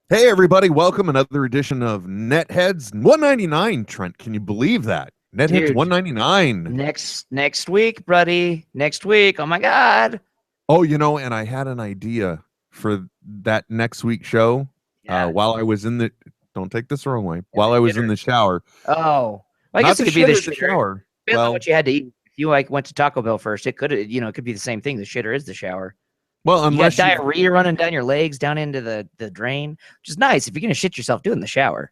Hey everybody, welcome another edition of NetHeads 199. Trent, can you believe that? NetHeads Dude, 199. next week, buddy. Next week. Oh my God. Oh, and I had an idea for that next week show. Yeah. While I was in the don't take this the wrong way. In While the I was in shitter. the shower, Oh. Well, I not guess the it could be the shitter, the shitter. shower. Depends on Well, what you had to eat. If you went to Taco Bell first, it could be the same thing. The shitter is the shower. well, You got unless you've diarrhea running down your legs down into the drain, which is nice if you're gonna shit yourself doing the shower.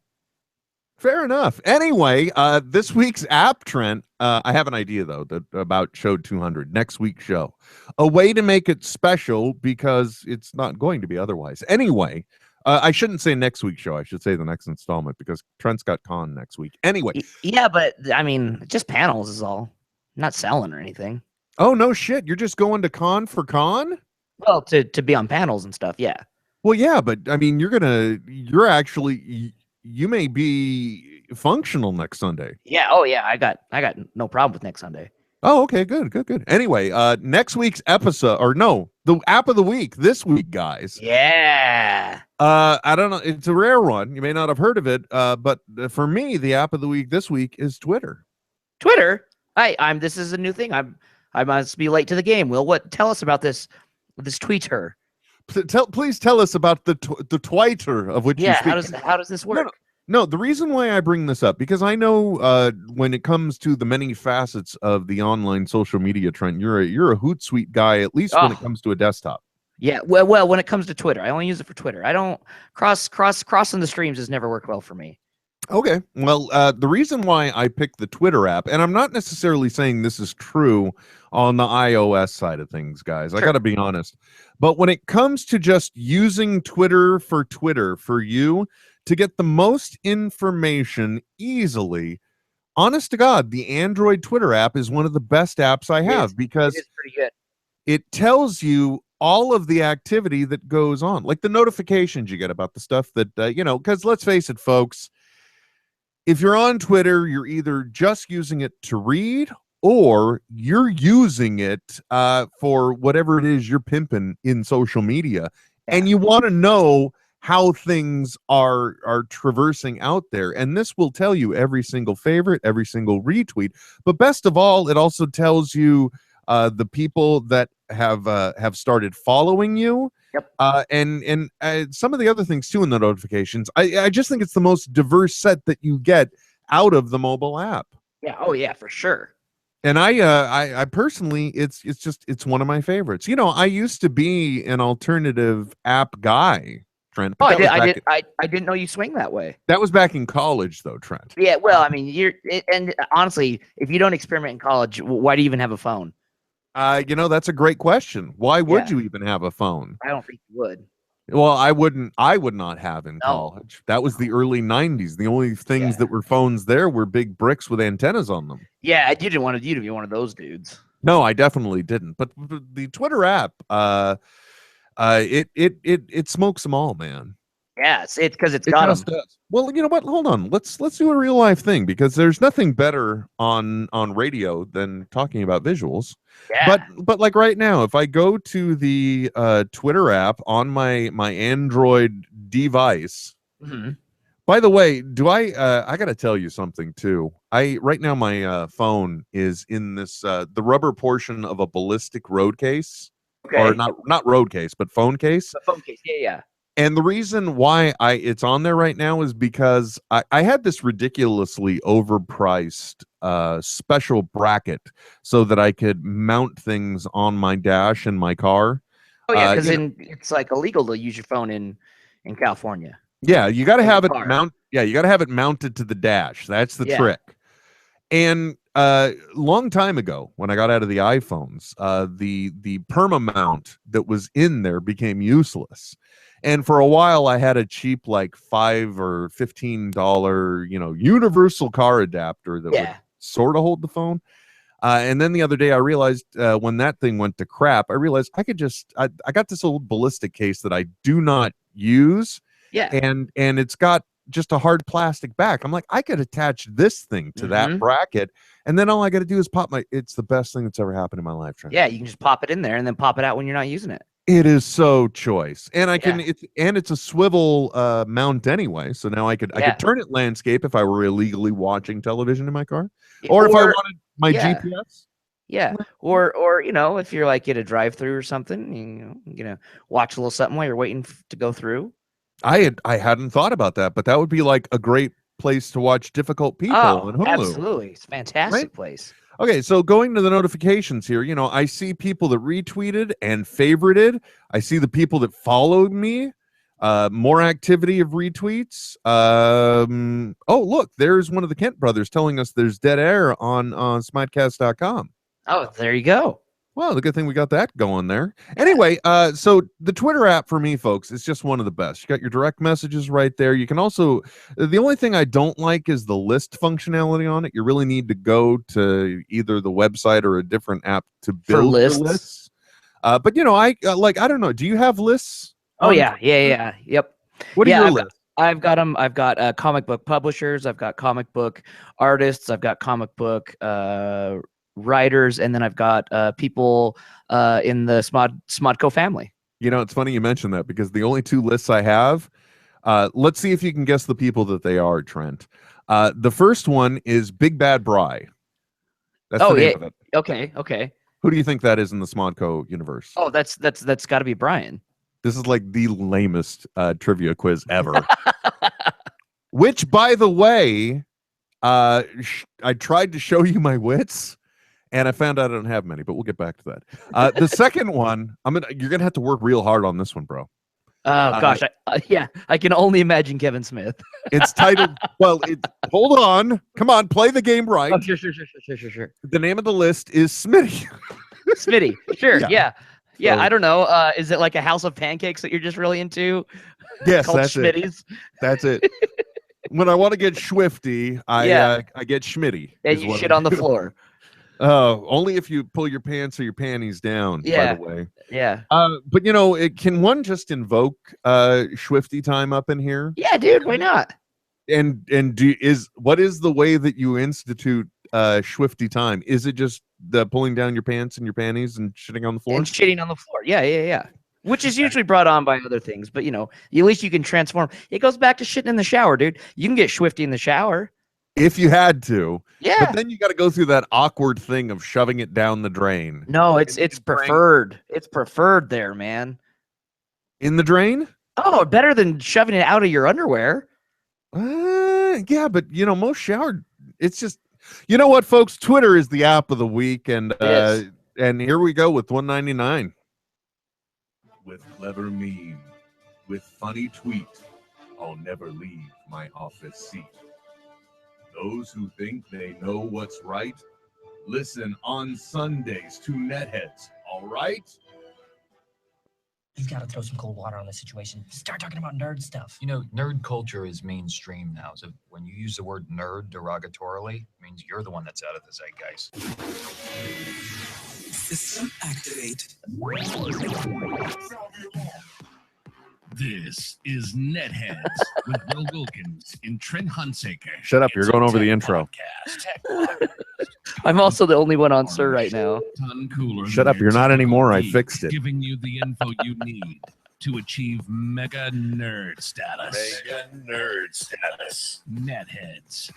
fair enough. Anyway, this week's app, Trent. I have an idea though about show 200, next week's show. A way to make it special because it's not going to be otherwise. Anyway, I shouldn't say next week's show. I should say the next installment because Trent's got con next week. Anyway, Yeah, but I mean, just panels is all. I'm not selling or anything. oh no shit, you're just going to con for con? Well, to be on panels and stuff. Yeah. Well, yeah, but I mean, you're actually, you may be functional next Sunday. Yeah. Oh yeah. I got no problem with next Sunday. Oh, okay, good. Anyway, next week's episode, or no, the app of the week this week, guys. Yeah. I don't know, it's a rare one. You may not have heard of it, but for me, the app of the week this week is Twitter. Twitter. I'm. This is a new thing. I must be late to the game. Will, what? Tell us about this tweeter. Please tell us about the Twitter of which you Yeah. speak. How does this work? No, the reason why I bring this up, because I know when it comes to the many facets of the online social media trend, you're a Hootsuite guy, at least when it Oh, comes to a desktop. yeah. Well, when it comes to Twitter, I only use it for Twitter. I don't crossing the streams has never worked well for me. Okay. Well, the reason why I picked the Twitter app, and I'm not necessarily saying this is true on the iOS side of things, guys. I Sure. got to be honest. But when it comes to just using Twitter for you to get the most information easily, honest to God, the Android Twitter app is one of the best apps I It is. have It because is pretty good. it tells you all of the activity that goes on, like the notifications you get about the stuff that, because let's face it, folks, if you're on Twitter, you're either just using it to read or you're using it for whatever it is you're pimping in social media. Yeah. And you want to know how things are traversing out there. And this will tell you every single favorite, every single retweet. But best of all, it also tells you the people that have started following you. Yep. And some of the other things too in the notifications. I just think it's the most diverse set that you get out of the mobile app. Yeah. Oh yeah, for sure. And I personally, it's one of my favorites. I used to be an alternative app guy, Trent. Oh, But I didn't know you swing that way. that was back in college, though, Trent. Yeah. Well, I mean, and honestly, if you don't experiment in college, why do you even have a phone? That's a great question. Why would Yeah. you even have a phone? I don't think you would. Well, I wouldn't. I would not have in No. college. That was the early '90s. The only things Yeah. that were phones there were big bricks with antennas on them. Yeah, I didn't want you to be one of those dudes. No, I definitely didn't. But the Twitter app, it smokes them all, man. Yeah, it's because it's It got just them. does. Well, you know what? Hold on. Let's do a real life thing because there's nothing better on radio than talking about visuals. Yeah. But like right now, if I go to the Twitter app on my Android device. Mhm. By the way, I got to tell you something too. Right now my phone is in this the rubber portion of a ballistic road case, or Okay. not road case, but phone case. The phone case. Yeah, yeah. And the reason why it's on there right now is because I had this ridiculously overpriced special bracket so that I could mount things on my dash in my car. Oh yeah, because you know, it's like illegal to use your phone in California. yeah, you got to In the have it car. you got to have it mounted to the dash. That's the Yeah. trick. And long time ago, when I got out of the iPhones, the perma mount that was in there became useless. And for a while, I had a cheap, like $5 or $15, universal car adapter that would Yeah. sort of hold the phone. And then the other day, I realized when that thing went to crap, I realized I got this old ballistic case that I do not use, Yeah. and it's got just a hard plastic back. I'm like, I could attach this thing to that Mhm. bracket, and then all I got to do is pop my. It's the best thing that's ever happened in my life, Trent. Yeah, you can just pop it in there and then pop it out when you're not using it. It is so choice, and I can. Yeah. It's a swivel mount anyway, so now I could Yeah. turn it landscape if I were illegally watching television in my car, Yeah, or if I wanted my yeah. GPS. Yeah. Or if you're like at a drive-through or something, watch a little something while you're waiting to go through. I hadn't thought about that, but that would be like a great place to watch Difficult People Oh, on Hulu, absolutely. It's a right? fantastic place. Okay, so going to the notifications here, I see people that retweeted and favorited. I see the people that followed me. More activity of retweets. Oh, look, there's one of the Kent brothers telling us there's dead air on smodcast.com. Oh, there you go. Well, the good thing we got that going there. Anyway, so the Twitter app for me, folks, is just one of the best. You got your direct messages right there. You can also, the only thing I don't like is the list functionality on it. You really need to go to either the website or a different app to build your lists. But I don't know. Do you have lists? Oh yeah, yep. What are your lists? I've got them. I've got comic book publishers. I've got comic book artists. I've got comic book writers, and then I've got people in the Smodco family. It's funny you mentioned that because the only two lists I have, let's see if you can guess the people that they are, Trent. The first one is Big Bad Bry. That's the name of it. Okay. Who do you think that is in the Smodco universe? Oh, that's got to be Brian. This is like the lamest trivia quiz ever. Which, by the way, I tried to show you my wits, and I found out I don't have many, but we'll get back to that. The second one, you're gonna have to work real hard on this one, bro. Oh gosh, I can only imagine Kevin Smith. It's titled. Hold on, come on, play the game right. Oh, sure. The name of the list is Smitty. Smitty, sure, yeah. So, I don't know. Is it like a house of pancakes that you're just really into? Yes, that's Schmitty's? it. That's it. When I want to get Schwifty, I get Schmitty. And you shit on the floor. Only if you pull your pants or your panties down, by the way. Yeah. But can one just invoke Schwifty time up in here? Yeah, dude, why not? And what is the way that you institute Schwifty time? Is it just the pulling down your pants and your panties and shitting on the floor? And shitting on the floor. Yeah. Which is usually brought on by other things, but at least you can transform. It goes back to shitting in the shower, dude. You can get Schwifty in the shower. If you had to. Yeah. But then you got to go through that awkward thing of shoving it down the drain. No, it's preferred. It's preferred there, man. In the drain? Oh, better than shoving it out of your underwear. Yeah, but most shower, it's just, you know what, folks? Twitter is the app of the week, and here we go with 199. With clever meme, with funny tweet, I'll never leave my office seat. Those who think they know what's right, listen on Sundays to NetHeads, all right? You've got to throw some cold water on this situation. Start talking about nerd stuff. Nerd culture is mainstream now. So when you use the word nerd derogatorily, it means you're the one that's out of the zeitgeist. System activate. This is NetHeads with Will Wilkins and Trent Hunsaker. Shut up, you're going over the intro. I'm also the only one on Sir right now. Shut up, you're not anymore. I fixed it. Giving you the info you need to achieve mega nerd status. NetHeads.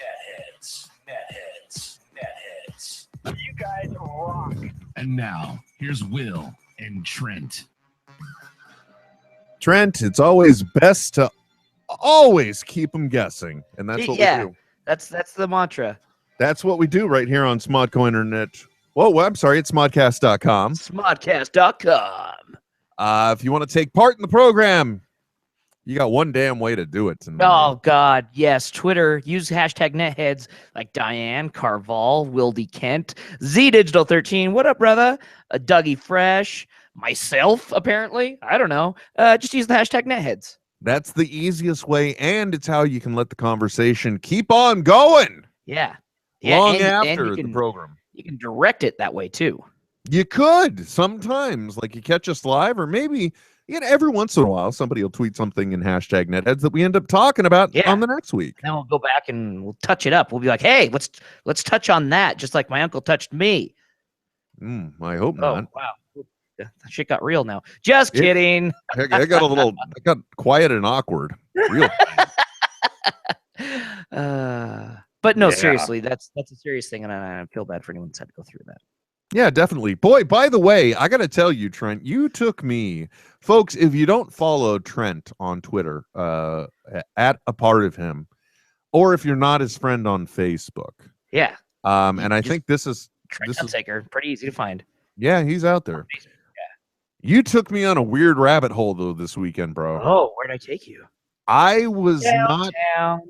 You guys rock. And now, here's Will and Trent. Trent, it's always best to always keep them guessing, and that's what we do. That's the mantra. That's what we do right here on Smodco Internet. Whoa, I'm sorry, it's smodcast.com. Smodcast.com. If you want to take part in the program, you got one damn way to do it tonight. Oh, God, yes. Twitter, use hashtag NetHeads like Diane, Carval, Wildy Kent, ZDigital13, what up, brother? Dougie Fresh, myself, apparently. I don't know. Just use the hashtag NetHeads. That's the easiest way, and it's how you can let the conversation keep on going. Yeah. Long after the program. You can direct it that way, too. You could sometimes, like you catch us live, or maybe every once in a while somebody will tweet something in hashtag NetHeads that we end up talking about on the next week. Then we'll go back and we'll touch it up. We'll be like, hey, let's touch on that, just like my uncle touched me. I hope not. Wow. that shit got real now. Just Yeah. kidding. I got quiet and awkward. Real. But no, Yeah. seriously, that's a serious thing, and I feel bad for anyone that's had to go through that. Yeah, definitely. Boy, by the way, I got to tell you, Trent, you took me, folks. If you don't follow Trent on Twitter, at a part of him, or if you're not his friend on Facebook, Yeah. and I just think this is Taker, pretty easy to find. yeah, he's out there. You took me on a weird rabbit hole though this weekend, bro. Oh, where'd I take you? I was not Downtown.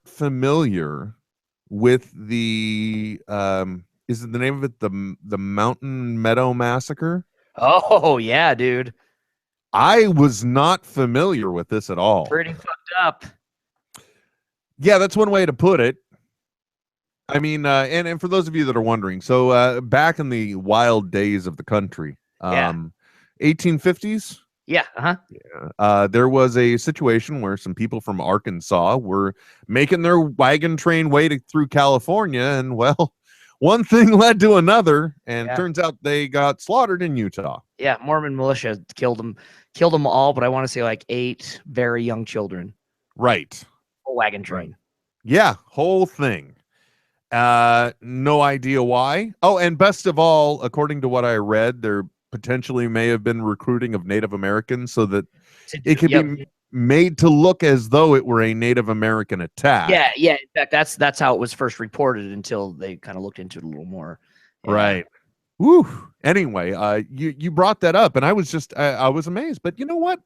familiar with the is it the name of it the Mountain Meadow Massacre? Oh yeah, dude. I was not familiar with this at all. Pretty fucked up. Yeah, that's one way to put it. I mean, and for those of you that are wondering, so back in the wild days of the country, Yeah. 1850s, Yeah. there was a situation where some people from Arkansas were making their wagon train way through California, and well, one thing led to another, and Yeah. turns out they got slaughtered in Utah. Yeah. Mormon militia killed them all, but I want to say like 8 very young children. Right. Whole wagon train. Yeah, whole thing. No idea why. Oh, and best of all, according to what I read, there potentially may have been recruiting of Native Americans so that it could be made to look as though it were a Native American attack. Yeah, yeah. In fact, that's how it was first reported until they kind of looked into it a little more. Yeah. Right. Woo. Anyway, you brought that up, and I was just I was amazed. But you know what?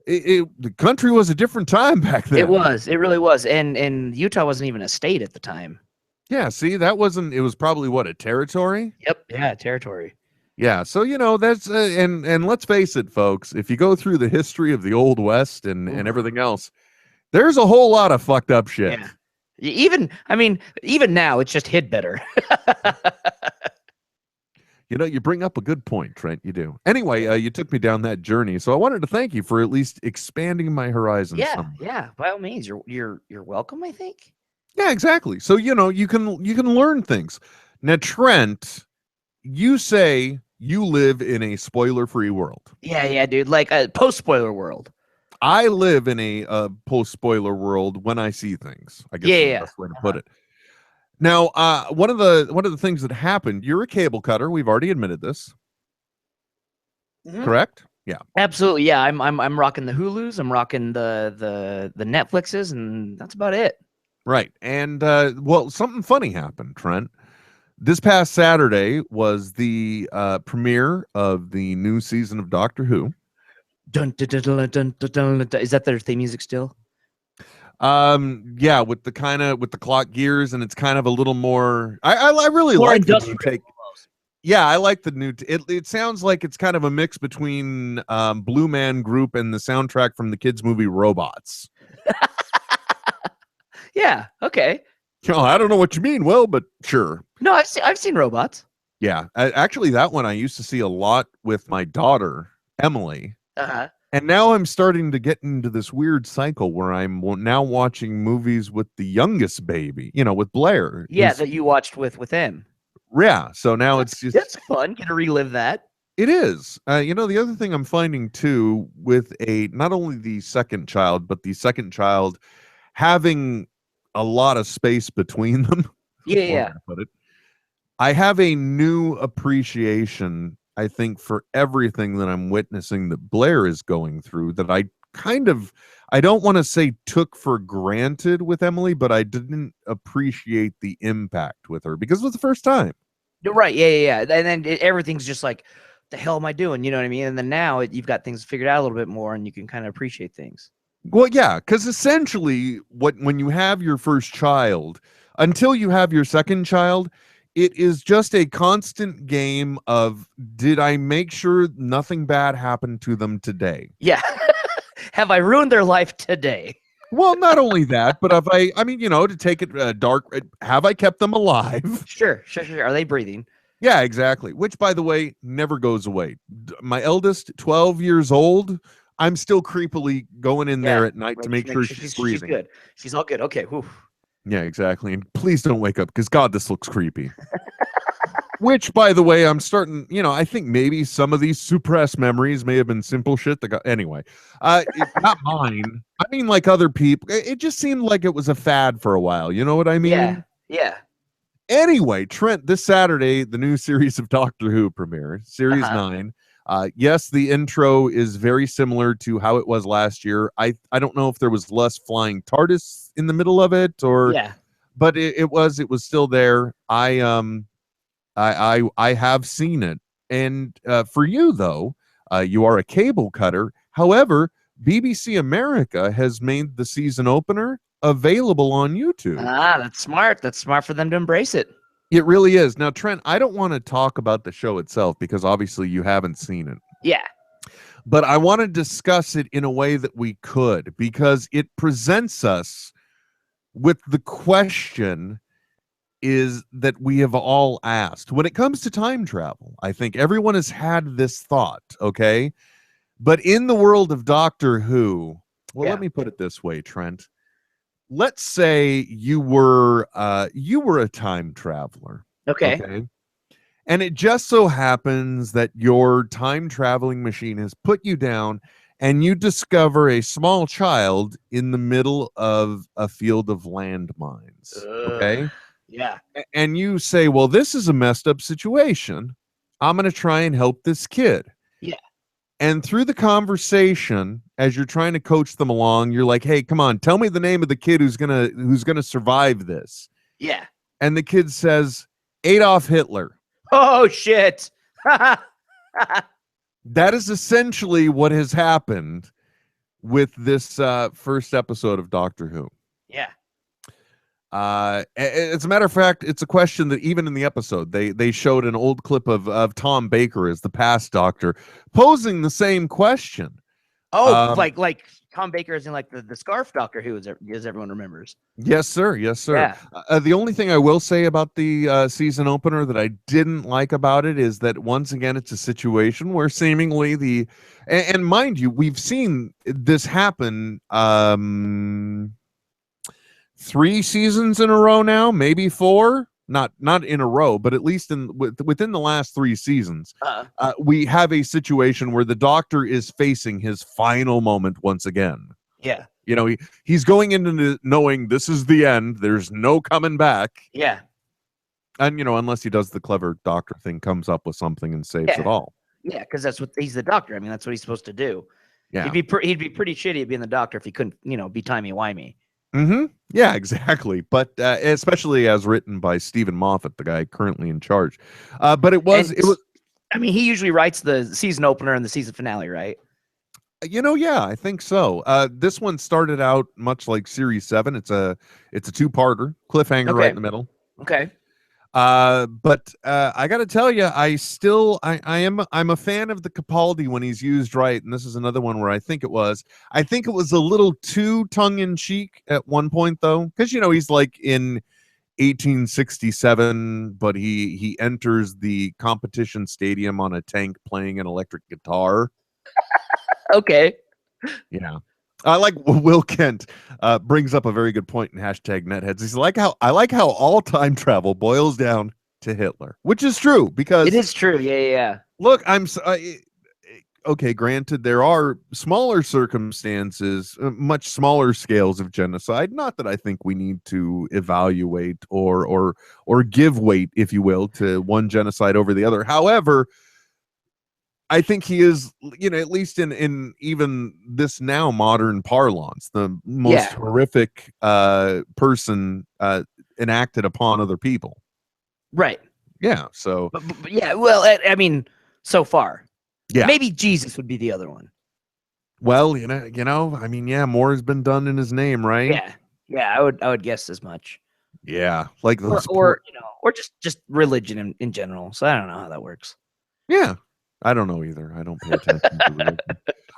The country was a different time back then. It was. It really was. And Utah wasn't even a state at the time. Yeah. See, that wasn't. It was probably what, a territory. Yep. Yeah, territory. Yeah, so you know that's and let's face it, folks. If you go through the history of the Old West and everything else, there's a whole lot of fucked up shit. Yeah. Even now, it's just hid better. You know, you bring up a good point, Trent. You do. Anyway, you took me down that journey, so I wanted to thank you for at least expanding my horizons. Yeah, yeah. By all means, you're welcome. I think. Yeah, exactly. So you know, you can learn things. Now, Trent, you say you live in a spoiler-free world. Yeah, dude. Like a post-spoiler world. I live in a post-spoiler world when I see things. I guess is the best way to put it. Now, one of the things that happened, you're a cable cutter. We've already admitted this. Mhm. Correct? Yeah. Absolutely. Yeah, I'm rocking the Hulus. I'm rocking the Netflixes, and that's about it. Right. And well, something funny happened, Trent. This past Saturday was the premiere of the new season of Doctor Who. Dun, dun, dun, dun, dun, dun, dun, dun. Is that their theme music still? Yeah, with the clock gears, and it's kind of a little more. I really More like the new industrial take. Yeah, I like the new. It sounds like it's kind of a mix between Blue Man Group and the soundtrack from the kids' movie Robots. Yeah. Okay. Oh, I don't know what you mean. Well, but sure. No, I've seen Robots. Yeah, actually, that one I used to see a lot with my daughter Emily. And now I'm starting to get into this weird cycle where I'm now watching movies with the youngest baby, you know, with Blair. Yeah, that you watched with him. Yeah. So now it's just That's fun. Get to relive that. It is. You know, the other thing I'm finding too with not only the second child, but the second child having a lot of space between them. Yeah. I have a new appreciation, I think, for everything that I'm witnessing that Blair is going through that I don't want to say took for granted with Emily, but I didn't appreciate the impact with her because it was the first time. You're right. Yeah. And then everything's just like, the hell am I doing? You know what I mean? And then now you've got things figured out a little bit more and you can kind of appreciate things. Well, yeah, because essentially when you have your first child, until you have your second child, it is just a constant game of, did I make sure nothing bad happened to them today? Yeah. Have I ruined their life today? Well, not only that, but I mean, you know, to take it dark, have I kept them alive? Sure. Are they breathing? Yeah, exactly. Which, by the way, never goes away. My eldest, 12 years old, I'm still creepily going in there at night to make sure she's breathing. She's good. She's all good. Okay. Whew. Yeah, exactly. And please don't wake up because God, this looks creepy. Which, by the way, I'm starting, I think maybe some of these suppressed memories may have been simple shit that got, anyway, not mine. I mean, like other people, it just seemed like it was a fad for a while. You know what I mean? Yeah. Anyway, Trent, this Saturday, the new series of Doctor Who premiere, Series Uh-huh. 9. Yes, the intro is very similar to how it was last year. I don't know if there was less flying TARDIS in the middle of it Yeah. but it was still there. I have seen it. And for you though, you are a cable cutter. However, BBC America has made the season opener available on YouTube. Ah, that's smart. That's smart for them to embrace it. It really is. Now, Trent, I don't want to talk about the show itself because obviously you haven't seen it. Yeah. But I want to discuss it in a way that we could because it presents us with the question is that we have all asked when it comes to time travel. I think everyone has had this thought, okay? But in the world of Doctor Who, well, Yeah. let me put it this way, Trent. Let's say you were a time traveler, Okay. and it just so happens that your time traveling machine has put you down and you discover a small child in the middle of a field of landmines, okay? Yeah. And you say, well, this is a messed up situation. I'm going to try and help this kid. Yeah. And through the conversation, as you're trying to coach them along, you're like, hey, come on, tell me the name of the kid who's gonna survive this. Yeah. And the kid says, Adolf Hitler. Oh shit. That is essentially what has happened with this first episode of Doctor Who. Yeah. As a matter of fact, it's a question that even in the episode they showed an old clip of Tom Baker as the past Doctor posing the same question. Oh, like Tom Baker is in like the Scarf Doctor Who, as everyone remembers. Yes, sir. Yes, sir. Yeah. The only thing I will say about the season opener that I didn't like about it is that once again it's a situation where seemingly and mind you, we've seen this happen 3 seasons in a row now, maybe 4, not in a row, but at least within the last 3 seasons, we have a situation where the Doctor is facing his final moment once again. Yeah. He's going into knowing this is the end. There's no coming back. Yeah. And unless he does the clever Doctor thing, comes up with something and saves it all. Yeah, because he's the Doctor. I mean, that's what he's supposed to do. Yeah. He'd be pretty shitty at being the Doctor if he couldn't, be timey-wimey. Mm-hmm. Yeah, exactly. But especially as written by Stephen Moffat, the guy currently in charge. But it was. I mean, he usually writes the season opener and the season finale, right? Yeah, I think so. This one started out much like Series 7. It's a 2-parter, cliffhanger right in the middle. Okay. But I got to tell you, I'm a fan of the Capaldi when he's used right, and this is another one where I think it was a little too tongue-in-cheek at one point though, because he's like in 1867, but he enters the competition stadium on a tank playing an electric guitar. Okay. Yeah. I like Will Kent brings up a very good point in #NetHeads. He's I like how all time travel boils down to Hitler, which is true because it is true. Yeah. Look, okay. Granted, there are smaller circumstances, much smaller scales of genocide. Not that I think we need to evaluate or give weight, if you will, to one genocide over the other. However, I think he is, at least in even this now modern parlance, the most horrific person enacted upon other people. Right. Yeah. So. But yeah. Well, I mean, so far. Yeah. Maybe Jesus would be the other one. Well, I mean, yeah, more has been done in his name, right? Yeah. Yeah. I would guess as much. Yeah. Like those or just religion in general. So I don't know how that works. Yeah. I don't know either. I don't pay attention to religion.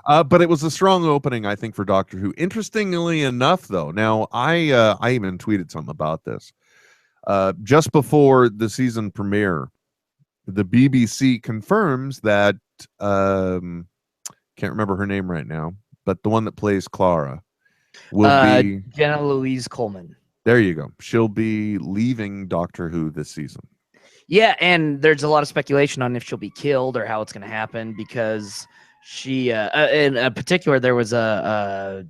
But it was a strong opening, I think, for Doctor Who. Interestingly enough, though, now I even tweeted something about this. Just before the season premiere, the BBC confirms that can't remember her name right now, but the one that plays Clara will be Jenna Louise Coleman. There you go. She'll be leaving Doctor Who this season. Yeah, and there's a lot of speculation on if she'll be killed or how it's going to happen because she, in particular, there was a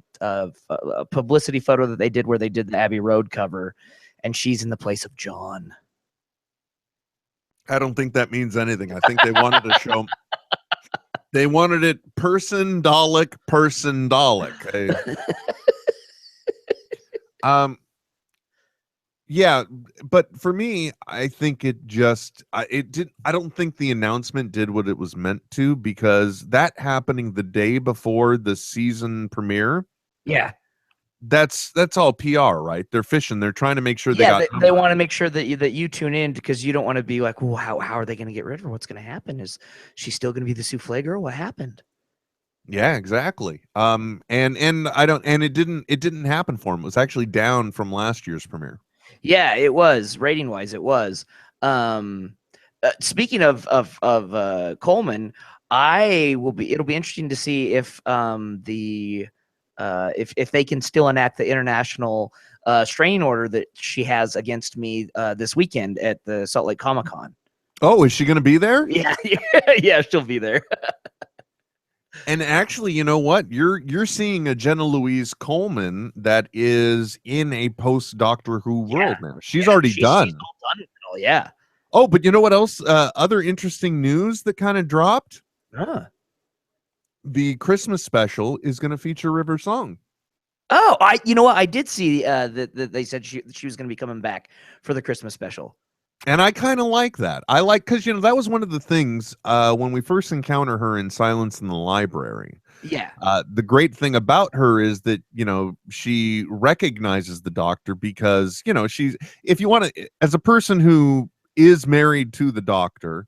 publicity photo that they did where they did the Abbey Road cover, and she's in the place of John. I don't think that means anything. I think they wanted to show. They wanted it person Dalek. Yeah, but for me, I think it just it did. I don't think the announcement did what it was meant to, because that happening the day before the season premiere, Yeah. that's all PR, right? They're fishing. They're trying to make sure they Yeah, got. they want to make sure that you tune in because you don't want to be like, well, how are they going to get rid of her? What's going to happen? Is she still going to be the souffle girl? What happened? Yeah, exactly. And I don't, and it didn't happen for him. It was actually down from last year's premiere. Yeah, it was rating wise. It was. Speaking of Coleman, it'll be interesting to see if if they can still enact the international restraining order that she has against me this weekend at the Salt Lake Comic-Con. Oh, is she going to be there? Yeah, yeah, she'll be there. And actually, you know what? You're seeing a Jenna Louise Coleman that is in a post Doctor Who world now. She's already done. She's all done with it all, yeah. Oh, but you know what else? Other interesting news that kind of dropped. The Christmas special is going to feature River Song. Oh, you know what? I did see that they said she was going to be coming back for the Christmas special. And I kind of like that. I like, because, you know, that was one of the things when we first encounter her in Silence in the Library. Yeah. The great thing about her is that, you know, she recognizes the Doctor because, you know, she's, if you want to, as a person who is married to the Doctor,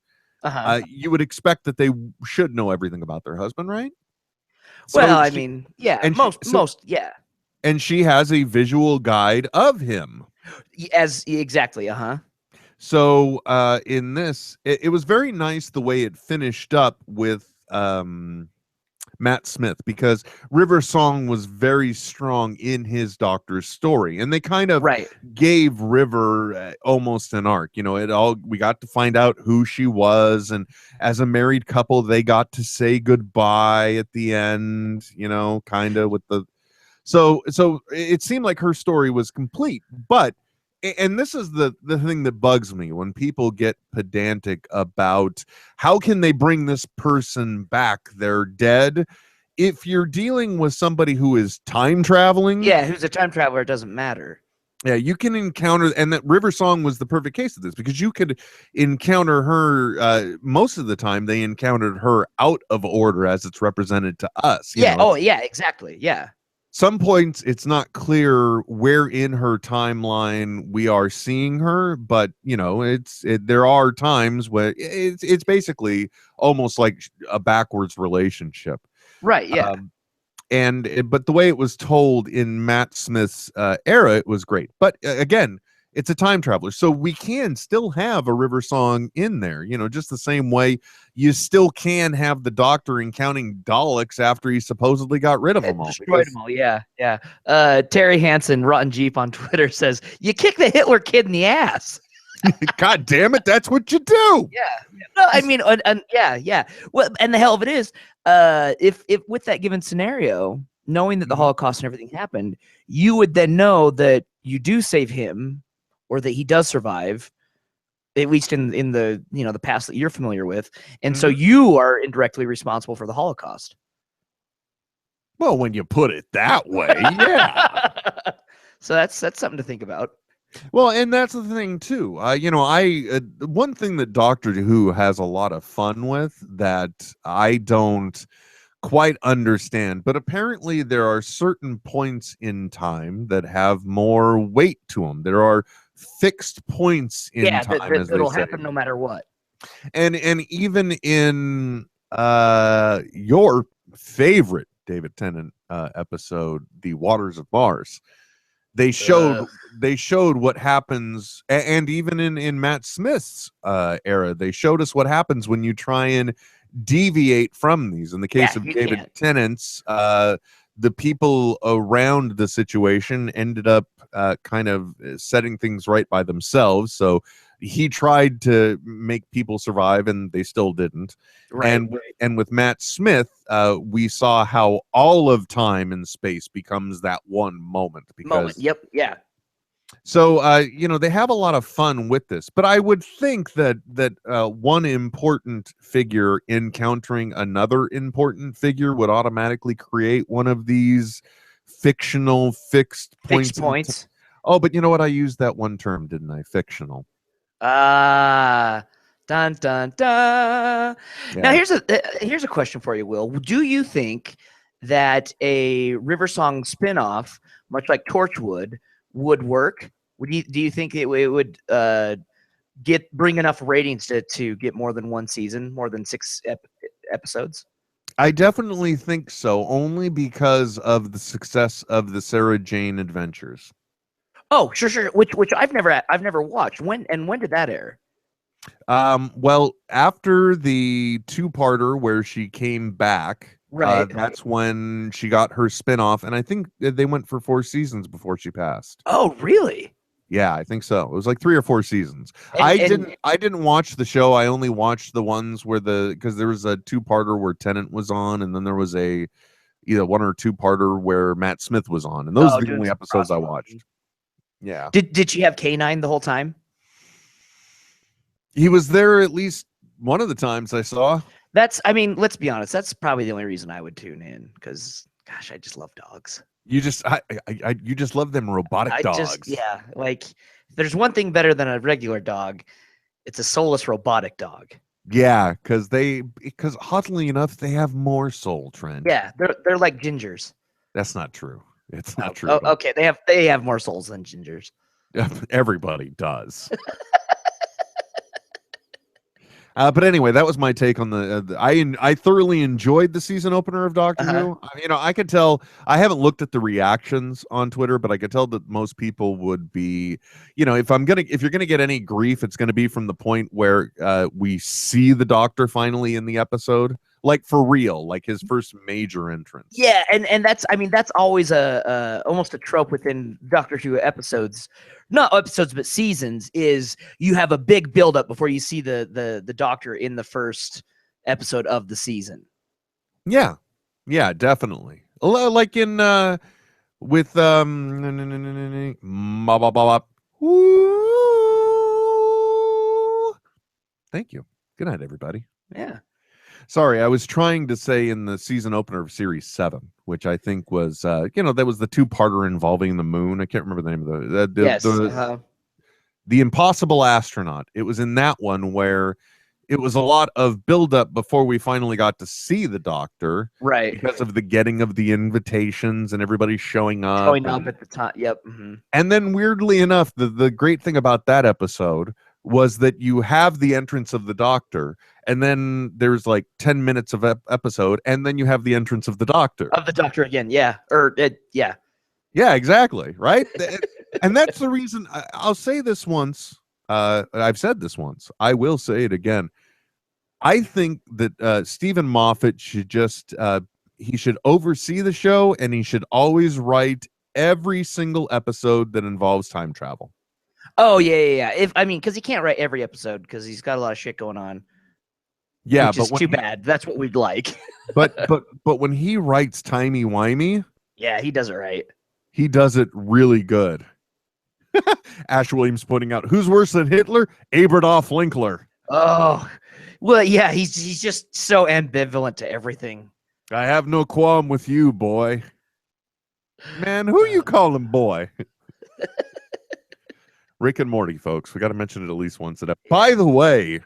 you would expect that they should know everything about their husband, right? Well, I mean, yeah, and most, yeah. And she has a visual guide of him. Exactly, So in this, it was very nice the way it finished up with Matt Smith, because River Song was very strong in his Doctor's story, and they kind of gave River almost an arc. You know, we got to find out who she was, and as a married couple, they got to say goodbye at the end. You know, kind of with the so it seemed like her story was complete, but. And this is the thing that bugs me when people get pedantic about how can they bring this person back? They're dead. If you're dealing with somebody who is time traveling. Yeah, who's a time traveler, it doesn't matter. Yeah, you can encounter, and that River Song was the perfect case of this, because you could encounter her most of the time. They encountered her out of order as it's represented to us. Yeah. Oh, yeah, exactly. Yeah. Some points it's not clear where in her timeline we are seeing her, but you know, there are times where it's basically almost like a backwards relationship, right? Yeah. But the way it was told in Matt Smith's era, it was great. But again, it's a time traveler, so we can still have a River Song in there, you know, just the same way you still can have the Doctor encountering Daleks after he supposedly got rid of them all. Destroyed them all, yeah. Terry Hansen, Rotten Jeep on Twitter says, you kick the Hitler kid in the ass. God damn it, that's what you do. Yeah. No, I mean, yeah. Well, and the hell of it is, if with that given scenario, knowing that the Holocaust and everything happened, you would then know that you do save him, or that he does survive, at least in the, you know, the past that you're familiar with, and so you are indirectly responsible for the Holocaust. Well, when you put it that way, yeah. So that's something to think about. Well, and that's the thing too. You know, one thing that Doctor Who has a lot of fun with that I don't quite understand, but apparently there are certain points in time that have more weight to them. There are fixed points in time, that'll happen no matter what. And even in your favorite David Tennant episode, The Waters of Mars, they showed what happens, and even in Matt Smith's era, they showed us what happens when you try and deviate from these. In the case of David Tennant's, the people around the situation ended up kind of setting things right by themselves. So he tried to make people survive, and they still didn't. Right. And with Matt Smith, we saw how all of time and space becomes that one moment. Because Yep. Yeah. so they have a lot of fun with this. But I would think that one important figure encountering another important figure would automatically create one of these fictional fixed points. Fixed points. Oh, but you know what? I used that one term, didn't I? Fictional. Dun dun dun. Now Yeah. here's a question for you, Will. Do you think that a River Song spinoff, much like Torchwood, would work? Do you think it would bring enough ratings to get more than one season, more than 6 episodes? I definitely think so, only because of the success of the Sarah Jane Adventures. Oh, sure. Which I've never watched. When did that air? Well, after the 2-parter where she came back, Right. that's when she got her spinoff, and I think they went for 4 seasons before she passed. Oh, really? Yeah, I think so. It was like 3 or 4 seasons. And- I didn't watch the show. I only watched the ones where because there was a 2-parter where Tennant was on, and then there was either 1 or 2-parter where Matt Smith was on, and those are the only episodes I watched. Yeah. Did she have K9 the whole time? He was there at least one of the times I saw. Let's be honest. That's probably the only reason I would tune in, because, gosh, I just love dogs. You just you just love them robotic dogs. Like, if there's one thing better than a regular dog, it's a soulless robotic dog. Yeah, because oddly enough, they have more soul, Trent. Yeah, they're like gingers. That's not true. It's not true. Oh, okay, they have more souls than gingers. Everybody does. But anyway, that was my take on I thoroughly enjoyed the season opener of Doctor Who. I could tell. I haven't looked at the reactions on Twitter, but I could tell that most people would be, if you're gonna get any grief, it's gonna be from the point where we see the Doctor finally in the episode, like for real, like his first major entrance. Yeah, and that's always almost a trope within Doctor Who episodes. Not episodes, but seasons, is you have a big buildup before you see the Doctor in the first episode of the season. Yeah, definitely. Like in with Thank you. Good night, everybody. Yeah. Sorry, I was trying to say in the season opener of Series 7, which I think was, that was the 2-parter involving the moon. I can't remember the name of the Impossible Astronaut. It was in that one where it was a lot of buildup before we finally got to see the Doctor, right? Because of the getting of the invitations and everybody showing up. At the time. Yep. Mm-hmm. And then, weirdly enough, the great thing about that episode was that you have the entrance of the Doctor, and then there's like 10 minutes of episode, and then you have the entrance of the Doctor. Of the Doctor again, yeah. Yeah. Yeah, exactly, right? And that's the reason, I'll say this once, I've said this once, I will say it again. I think that Stephen Moffat should he should oversee the show, and he should always write every single episode that involves time travel. Oh yeah. Because he can't write every episode because he's got a lot of shit going on. Yeah, which is too bad. That's what we'd like. but when he writes timey-wimey, yeah, he does it right. He does it really good. Ash Williams pointing out, who's worse than Hitler? Aberdolf Linkler. Oh, well, yeah, he's just so ambivalent to everything. I have no qualm with you, boy. Man, who you calling boy? Rick and Morty, folks. We got to mention it at least once a day. By the way,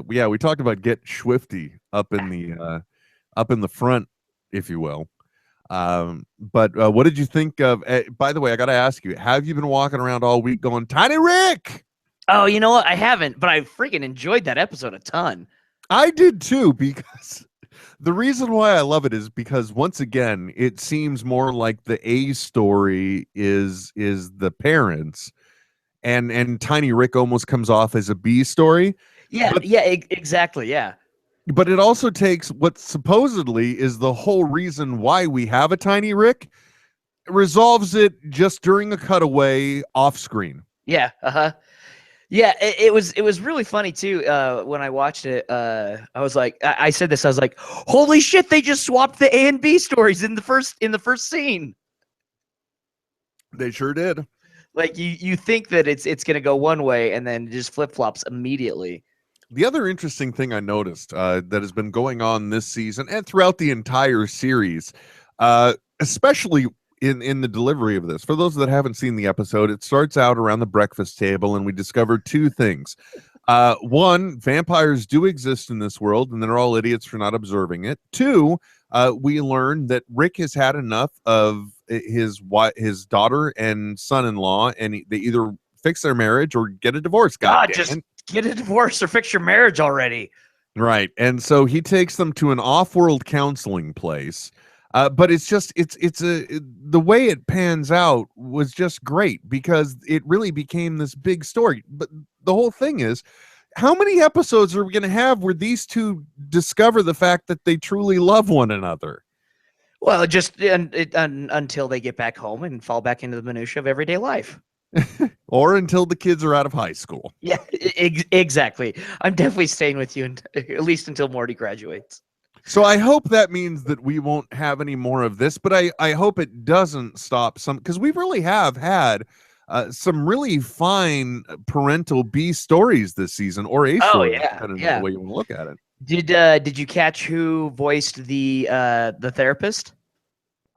we talked about Get Swifty up in the front, if you will. But what did you think of? By the way, I got to ask you: have you been walking around all week going, "Tiny Rick"? Oh, you know what? I haven't, but I freaking enjoyed that episode a ton. I did too, because the reason why I love it is because once again, it seems more like the A story is the parents. And Tiny Rick almost comes off as a B story. Yeah, exactly, yeah. But it also takes what supposedly is the whole reason why we have a Tiny Rick, resolves it just during a cutaway off screen. Yeah, Yeah, it was really funny too. When I watched it, I was like, I said this, I was like, holy shit, they just swapped the A and B stories in the first scene. They sure did. Like you think that it's gonna go one way and then it just flip flops immediately. The other interesting thing I noticed that has been going on this season and throughout the entire series, especially in the delivery of this, for those that haven't seen the episode, it starts out around the breakfast table, and we discover two things. One, vampires do exist in this world, and they're all idiots for not observing it. Two, we learn that Rick has had enough of his daughter and son-in-law, and they either fix their marriage or get a divorce. God, God just dang it. get a divorce or fix your marriage already. Right. And so he takes them to an off-world counseling place. But it's the way it pans out was just great because it really became this big story. But the whole thing is, how many episodes are we going to have where these two discover the fact that they truly love one another? Well, just until they get back home and fall back into the minutia of everyday life. Or until the kids are out of high school. Yeah, exactly. I'm definitely staying with you at least until Morty graduates. So I hope that means that we won't have any more of this, but I hope it doesn't stop some, because we really have had some really fine parental B stories this season, or A stories, depending on the way you want to look at it. Did you catch who voiced the therapist?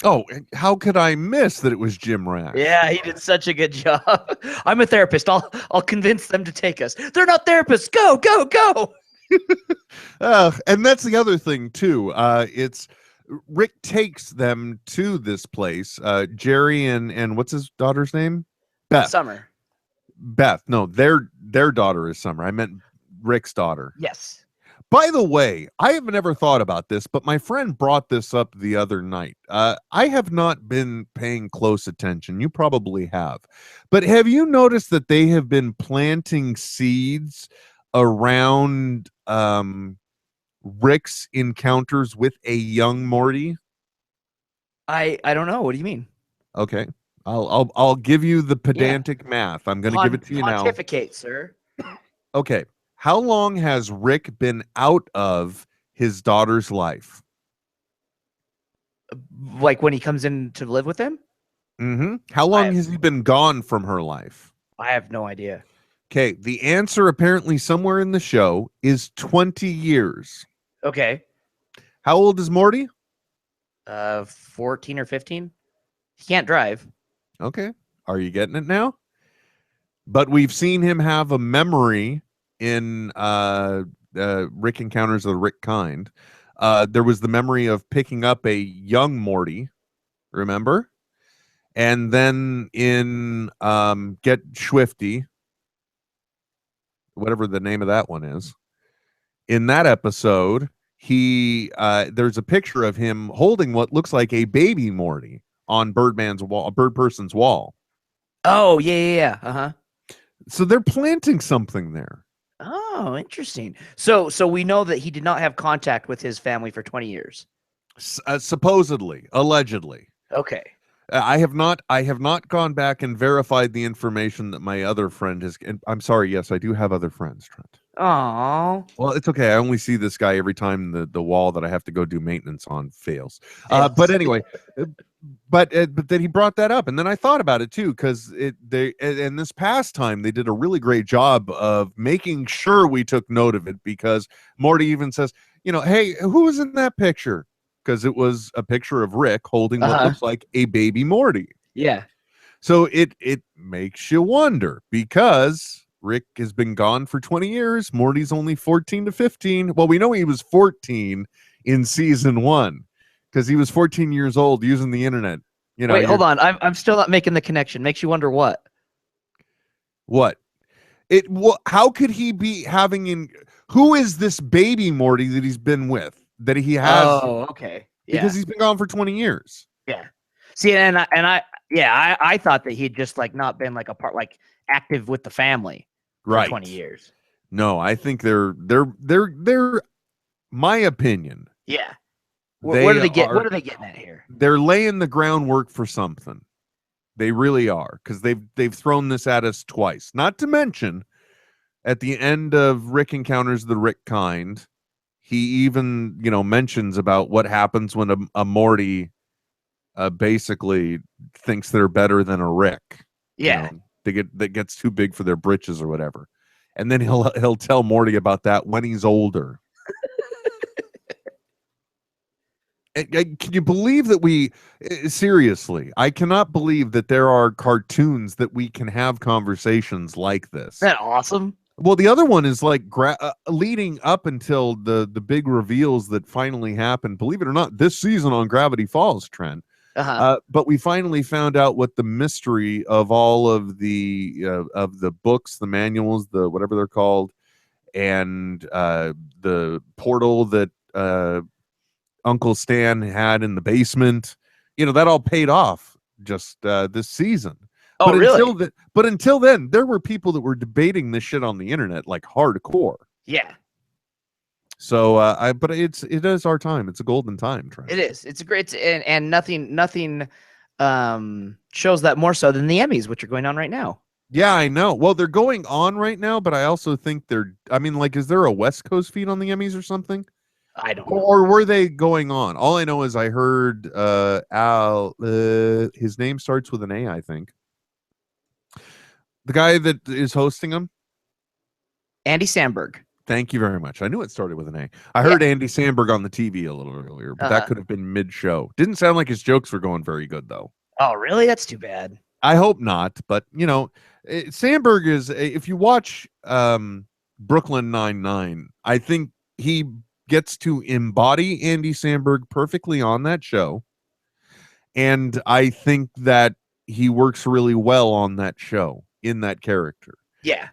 Oh, how could I miss that it was Jim Rash? Yeah, he did such a good job. I'm a therapist. I'll convince them to take us. They're not therapists. Go, go, go. And that's the other thing too. It's Rick takes them to this place. Jerry and what's his daughter's name? Beth. Summer. Beth. No, their daughter is Summer. I meant Rick's daughter. Yes. By the way, I have never thought about this, but my friend brought this up the other night. I have not been paying close attention. You probably have. But have you noticed that they have been planting seeds around Rick's encounters with a young Morty? I don't know. What do you mean? Okay. I'll give you the pedantic math. I'm going to give it to you now. Pontificate, sir. Okay. How long has Rick been out of his daughter's life? Like when he comes in to live with them? Mm-hmm. How long has he been gone from her life? I have no idea. Okay. The answer, apparently somewhere in the show, is 20 years. Okay. How old is Morty? 14 or 15. He can't drive. Okay. Are you getting it now? But we've seen him have a memory in Rick Encounters of the Rick Kind. There was the memory of picking up a young Morty, remember? And then in Get Schwifty, whatever the name of that one is, in that episode, there's a picture of him holding what looks like a baby Morty on Birdman's wall, Bird Person's wall. Oh, yeah. Uh-huh. So they're planting something there. Oh, interesting. So we know that he did not have contact with his family for 20 years. Supposedly, allegedly. Okay. I have not gone back and verified the information that my other friend has. And I'm sorry. Yes, I do have other friends, Trent. Oh. Well, it's okay. I only see this guy every time the wall that I have to go do maintenance on fails. But anyway, but then he brought that up, and then I thought about it too, because in this past time they did a really great job of making sure we took note of it, because Morty even says, hey, who was in that picture? Because it was a picture of Rick holding what looks like a baby Morty. Yeah. So it makes you wonder, because Rick has been gone for 20 years. Morty's only 14 to 15. Well, we know he was 14 in season 1 because he was 14 years old using the internet. Wait, hold on. I'm still not making the connection. Makes you wonder what? What? How could he be having who is this baby Morty that he's been with? That he has. Oh, okay. Yeah. Because he's been gone for 20 years. Yeah. See, I thought that he'd just not been a part, active with the family for 20 years. No, I think they're my opinion. Yeah. What are they getting at here? They're laying the groundwork for something. They really are, because they've thrown this at us twice. Not to mention At the end of Rick Encounters the Rick Kind, he even, mentions about what happens when a Morty basically thinks they're better than a Rick. Yeah. That gets too big for their britches or whatever. And then he'll tell Morty about that when he's older. Can you believe that seriously, I cannot believe that there are cartoons that we can have conversations like this. Isn't that awesome? Well, the other one is like leading up until the big reveals that finally happened. Believe it or not, this season on Gravity Falls, Trent. But we finally found out what the mystery of all of the books, the manuals, the whatever they're called, and the portal that Uncle Stan had in the basement. That all paid off just this season. Oh, really? Until then, there were people that were debating this shit on the internet like hardcore. Yeah. So, but it is our time. It's a golden time, Trent. It is. It's a great, and nothing shows that more so than the Emmys, which are going on right now. Yeah, I know. Well, they're going on right now, but I also think is there a West Coast feed on the Emmys or something? I don't know. Or were they going on? All I know is I heard Al, his name starts with an A, I think. The guy that is hosting them? Andy Samberg. Thank you very much. I knew it started with an A. I heard Andy Samberg on the TV a little earlier, but that could have been mid-show. Didn't sound like his jokes were going very good, though. Oh, really? That's too bad. I hope not. But, Samberg is, if you watch Brooklyn Nine-Nine, I think he gets to embody Andy Samberg perfectly on that show. And I think that he works really well on that show, in that character. Yeah.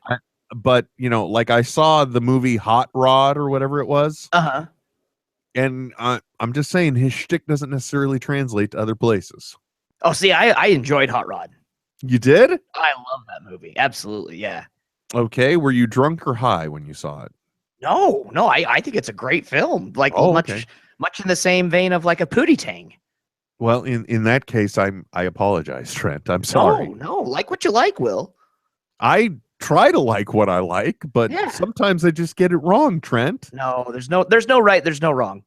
But, like I saw the movie Hot Rod or whatever it was. Uh-huh. And I'm just saying his shtick doesn't necessarily translate to other places. Oh, see, I enjoyed Hot Rod. You did? I love that movie. Absolutely, yeah. Okay. Were you drunk or high when you saw it? No, I think it's a great film. Like much in the same vein of like a Pootie Tang. Well, in that case, I apologize, Trent. I'm sorry. No, like what you like, Will. I try to like what I like, but sometimes I just get it wrong, Trent. No, there's no right, there's no wrong.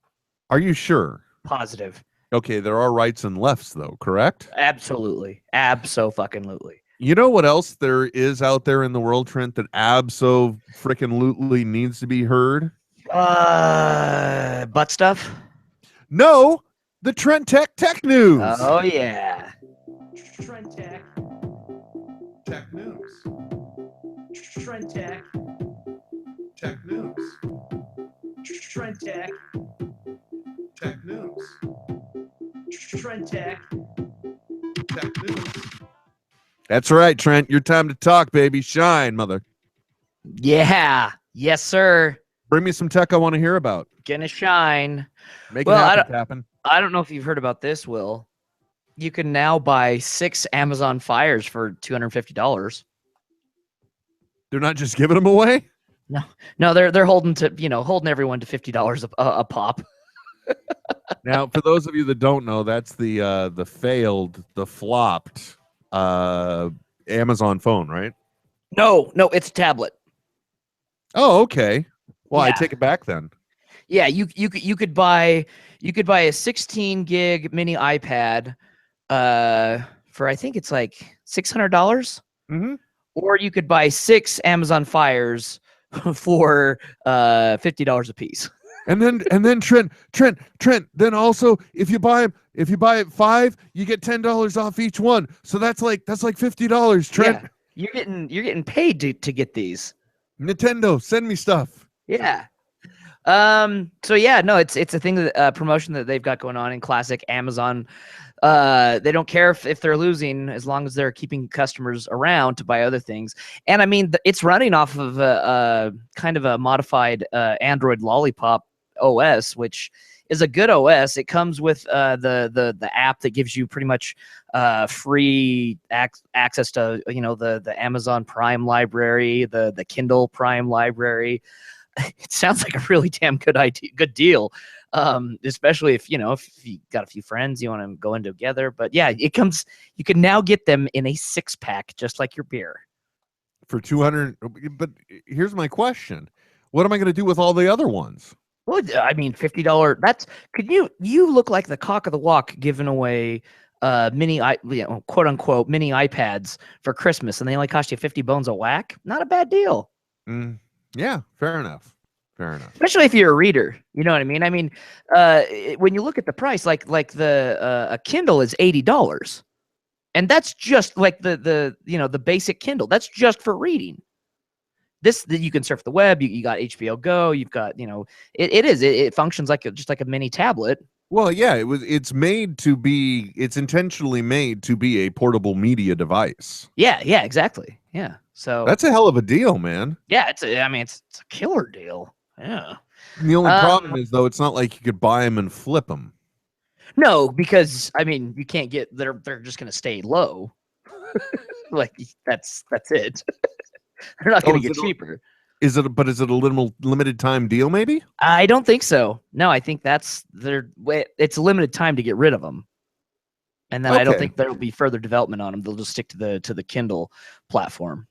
Are you sure? Positive. Okay, there are rights and lefts, though, correct? Absolutely. Abso-fucking-lutely. You know what else there is out there in the world, Trent, that abso-freaking-lutely needs to be heard? Butt stuff? No, the Trent Tech News. Oh, yeah. Trent Tech. Tech News. Trent Tech. Tech News. Trent Tech. Tech News. Trent Tech. Tech News. That's right, Trent. Your time to talk, baby. Shine, mother. Yeah. Yes, sir. Bring me some tech I want to hear about. Gonna shine. Make it happen. I don't know if you've heard about this, Will. You can now buy 6 Amazon Fires for $250. They're not just giving them away? No, they're holding everyone to $50 a pop. Now, for those of you that don't know, that's the flopped Amazon phone, right? No, it's a tablet. Oh, okay. Well, Yeah. I take it back then. Yeah, you could buy a 16 gig mini iPad for I think it's like $600. Mm-hmm. Or you could buy 6 Amazon Fires for $50 a piece. And then Trent. Then also, if you buy it 5, you get $10 off each one. So that's like $50, Trent. Yeah, you're getting paid to get these. Nintendo, send me stuff. Yeah. So yeah, no, it's a thing that promotion that they've got going on in classic Amazon. They don't care if they're losing as long as they're keeping customers around to buy other things. And I mean, it's running off of a kind of a modified Android Lollipop OS, which is a good OS. It comes with the app that gives you pretty much free access to the Amazon Prime library, the Kindle Prime library. It sounds like a really damn good deal. Especially if you got a few friends you want to go in together. But yeah, you can now get them in a 6-pack, just like your beer. for 200. But here's my question: what am I going to do with all the other ones? Well, I mean, $50. That's could you look like the cock of the walk giving away quote unquote mini iPads for Christmas, and they only cost you 50 bones a whack. Not a bad deal. Yeah, fair enough. Fair enough. Especially if you're a reader, you know what I mean. I mean, when you look at the price, like the a Kindle is $80, and that's just like the basic Kindle. That's just for reading. This you can surf the web. You got HBO Go. You've got it functions like just like a mini tablet. Well, yeah, it's intentionally made to be a portable media device. Yeah, exactly. Yeah. So that's a hell of a deal, man. Yeah, it's a killer deal. Yeah. The only problem is though, it's not like you could buy them and flip them. No, because I mean, you can't get they're just going to stay low. Like that's it. They're not going to get cheaper. Is it a limited time deal? Maybe. I don't think so. No, I think it's a limited time to get rid of them, and then I don't think there will be further development on them. They'll just stick to the Kindle platform.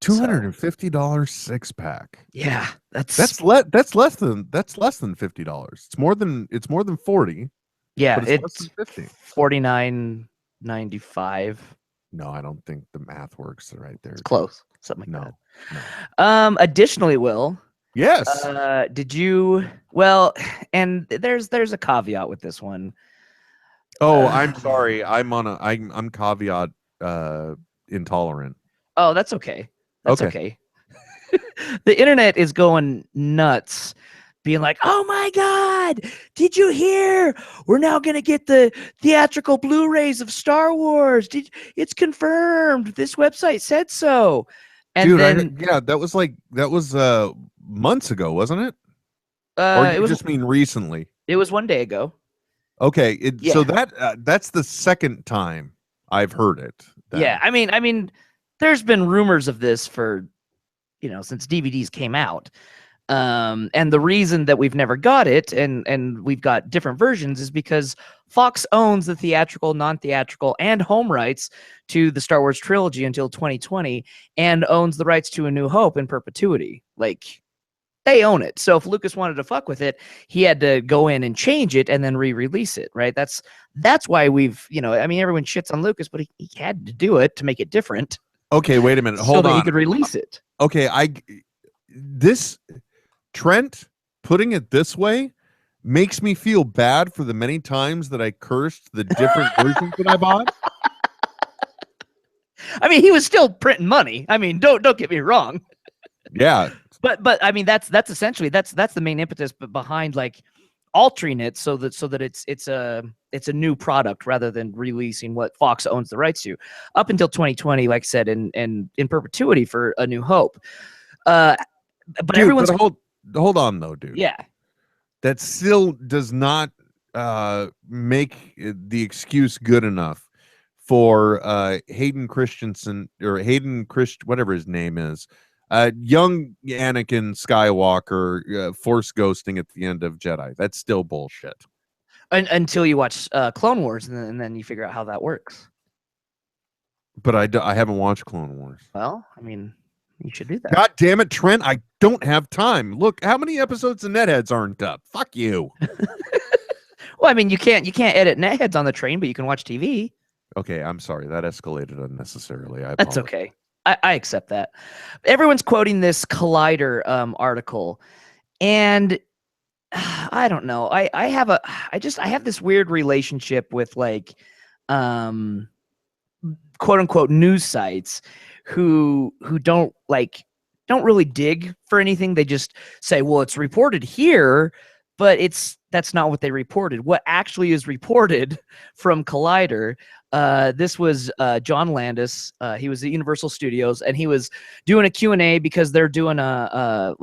$250 6-pack. Yeah, that's less than $50. It's more than 40. Yeah, it's less than 50. $49.95. No, I don't think the math works right there. It's close. Something like that. No. Additionally, Will. Yes. Did you? Well, and there's a caveat with this one. Oh, I'm sorry. I'm caveat intolerant. Oh, that's okay. That's okay. The internet is going nuts, being like, "Oh my God, did you hear? We're now gonna get the theatrical Blu-rays of Star Wars. It's confirmed. This website said so." And dude, then, that was months ago, wasn't it? Or you just mean recently? It was one day ago. Okay, so that's the second time I've heard it. Yeah, I mean, there's been rumors of this for, since DVDs came out. And the reason that we've never got it and we've got different versions is because Fox owns the theatrical, non-theatrical, and home rights to the Star Wars trilogy until 2020 and owns the rights to A New Hope in perpetuity. Like, they own it. So if Lucas wanted to fuck with it, he had to go in and change it and then re-release it, right? That's why we've, everyone shits on Lucas, but he had to do it to make it different. Okay, wait a minute. Hold on. So that he could release it. Okay, Trent, putting it this way makes me feel bad for the many times that I cursed the different versions that I bought. I mean, he was still printing money. I mean, don't get me wrong. Yeah. But I mean, that's essentially that's the main impetus behind like altering it so that it's a new product rather than releasing what Fox owns the rights to up until 2020, like I said, in perpetuity for A New Hope. But dude, everyone's hold on though, dude. Yeah. That still does not make the excuse good enough for Hayden Christensen or whatever his name is. Young Anakin Skywalker force ghosting at the end of Jedi. That's still bullshit. Until you watch Clone Wars and then you figure out how that works. But I haven't watched Clone Wars. Well, I mean, you should do that. God damn it, Trent. I don't have time. Look, how many episodes of NetHeads aren't up? Fuck you. Well, I mean, you can't edit NetHeads on the train, but you can watch TV. Okay, I'm sorry. That escalated unnecessarily. That's okay. I accept that. Everyone's quoting this Collider article, and I don't know. I have this weird relationship with like quote unquote news sites who don't really dig for anything. They just say, well, it's reported here, but that's not what they reported. What actually is reported from Collider, this was John Landis. He was at Universal Studios, and he was doing a Q&A because they're doing a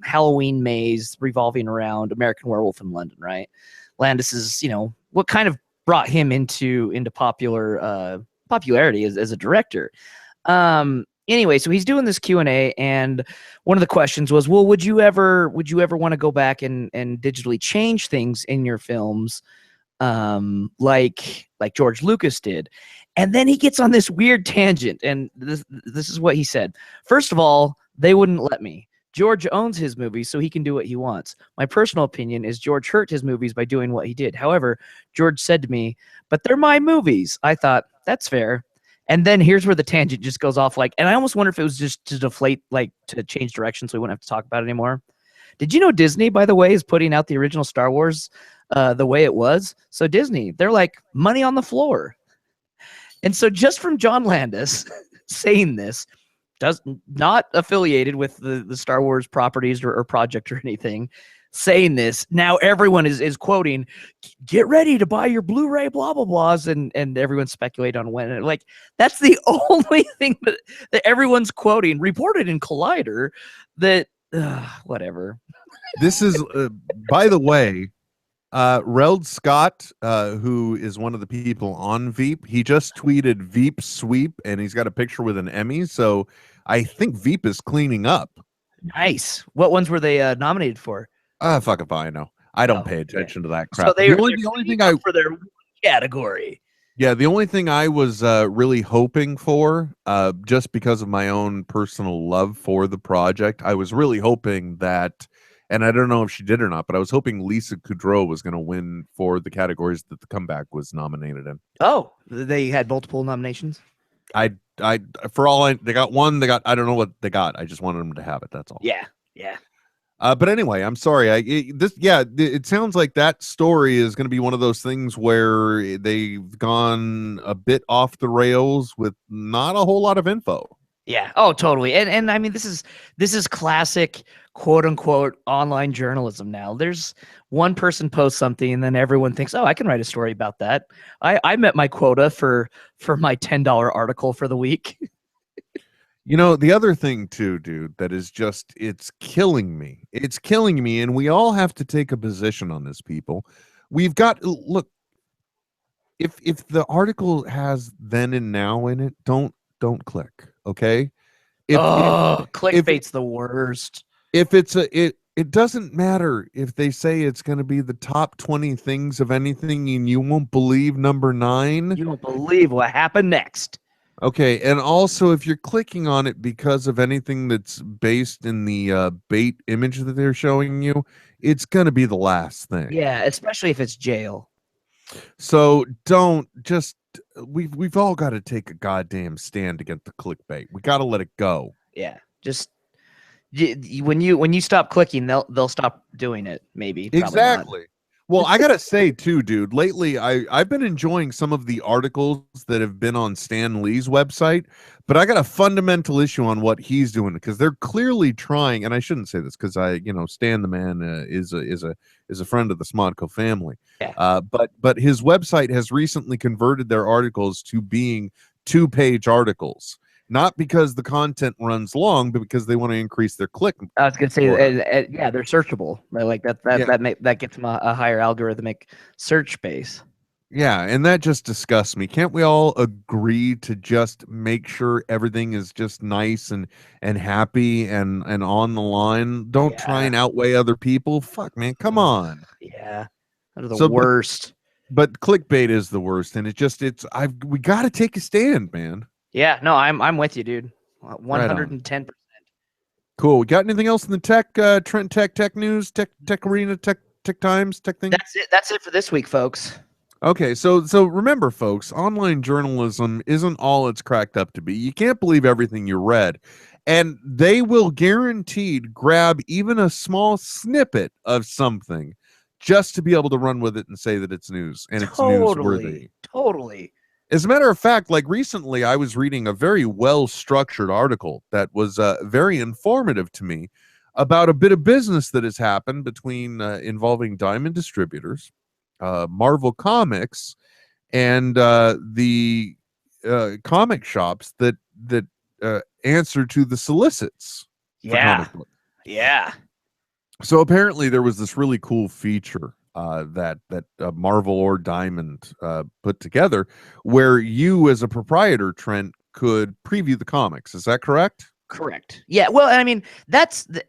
Halloween maze revolving around American Werewolf in London, right? Landis is, what kind of brought him into popularity as a director. Anyway, so he's doing this Q&A, and one of the questions was, well, would you ever want to go back and digitally change things in your films like George Lucas did. And then he gets on this weird tangent, and this is what he said. First of all, they wouldn't let me. George owns his movies, so he can do what he wants. My personal opinion is George hurt his movies by doing what he did. However, George said to me, but they're my movies. I thought, that's fair. And then here's where the tangent just goes off, like, and I almost wonder if it was just to deflate, like, to change direction so we wouldn't have to talk about it anymore. Did you know Disney, by the way, is putting out the original Star Wars the way it was? So Disney, they're like, money on the floor. And so just from John Landis saying this, not affiliated with the Star Wars properties or project or anything, saying this, now everyone is quoting, get ready to buy your Blu-ray, blah, blah, blahs, and everyone's speculating on when. Like, that's the only thing that everyone's quoting, reported in Collider, that, whatever. This is, by the way, Reld Scott, who is one of the people on Veep, he just tweeted Veep sweep, and he's got a picture with an Emmy. So I think Veep is cleaning up. Nice. What ones were they nominated for? Fuck if I know. I don't pay attention to that crap. So the only thing I for their category. Yeah, the only thing I was really hoping for, just because of my own personal love for the project, I was really hoping that, and I don't know if she did or not, but I was hoping Lisa Kudrow was going to win for the categories that the comeback was nominated in. Oh, they had multiple nominations? They got one. I don't know what they got. I just wanted them to have it. That's all. Yeah. But anyway, I'm sorry. It sounds like that story is going to be one of those things where they've gone a bit off the rails with not a whole lot of info. Yeah. Oh, totally. And I mean, this is classic quote unquote online journalism now. There's one person posts something and then everyone thinks, oh, I can write a story about that. I met my quota for my $10 article for the week. You know, the other thing too, dude, that is just, it's killing me. It's killing me. And we all have to take a position on this, people. We've got, look, if the article has then and now in it, don't click. Okay. Clickbait's the worst. If it's it doesn't matter if they say it's going to be the top 20 things of anything and you won't believe number 9. You won't believe what happened next. Okay, and also if you're clicking on it because of anything that's based in the bait image that they're showing you, it's going to be the last thing. Yeah, especially if it's jail. So we've all got to take a goddamn stand against the clickbait. We got to let it go. Yeah, just when you stop clicking, they'll stop doing it. Maybe. Exactly. Well, I gotta say too, dude, lately I've been enjoying some of the articles that have been on Stan Lee's website, but I got a fundamental issue on what he's doing because they're clearly trying, and I shouldn't say this because Stan the man is a friend of the Smodco family. Yeah. But his website has recently converted their articles to being 2-page articles. Not because the content runs long, but because they want to increase their click. I was gonna say, yeah, they're searchable. Like that gets them a higher algorithmic search space. Yeah, and that just disgusts me. Can't we all agree to just make sure everything is just nice and happy and on the line? Don't try and outweigh other people. Fuck, man, come on. Yeah, that are the worst. But clickbait is the worst, and we got to take a stand, man. Yeah, no, I'm with you, dude. 110%. Cool. Got anything else in the tech, Trent tech news, tech arena, tech times, tech thing? That's it for this week, folks. Okay, so remember, folks, online journalism isn't all it's cracked up to be. You can't believe everything you read, and they will guaranteed grab even a small snippet of something just to be able to run with it and say that it's news and it's newsworthy. Totally. As a matter of fact, like recently I was reading a very well-structured article that was very informative to me about a bit of business that has happened between involving Diamond Distributors, Marvel Comics, and the comic shops that answer to the solicits. Yeah. Yeah. So apparently there was this really cool feature that Marvel or Diamond put together, where you as a proprietor, Trent, could preview the comics. Is that correct? Correct. Yeah. Well, I mean,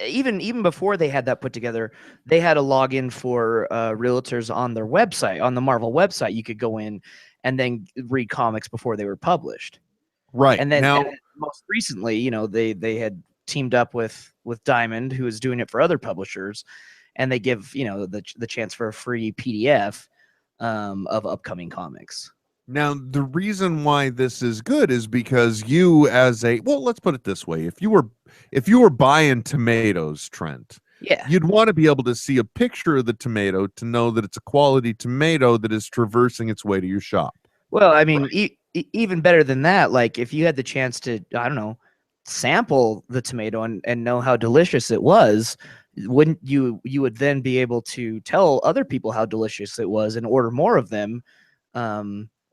even before they had that put together, they had a login for realtors on their website, on the Marvel website. You could go in and then read comics before they were published. Right. And then, Now, and then most recently, you know, they had teamed up with Diamond, who is doing it for other publishers, and they give, you know, the chance for a free PDF of upcoming comics. Now, the reason why this is good is because you, as a, well, let's put it this way: if you were buying tomatoes, Trent, Yeah. you'd want to be able to see a picture of the tomato to know that it's a quality tomato that is traversing its way to your shop. Well, I mean, even better than that, like if you had the chance to, I don't know, sample the tomato and know how delicious it was, wouldn't you would then be able to tell other people how delicious it was and order more of them,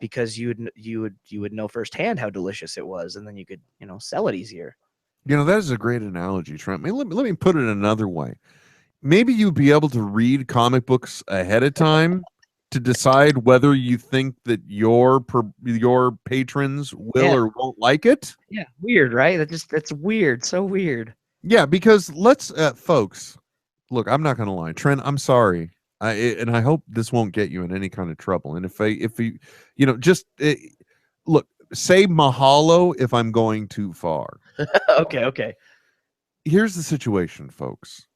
because you would know firsthand how delicious it was, and then you could, you know, sell it easier. You know, that is a great analogy, Trent. Let me put it another way. Maybe you'd be able to read comic books ahead of time to decide whether you think that your patrons will or won't like it. Yeah, weird, right? That's weird, so weird. Yeah, because let's folks, look, I'm not going to lie, Trent, I'm sorry. And I hope this won't get you in any kind of trouble. And if you, you know, just look, say mahalo if I'm going too far. Okay. Here's the situation, folks.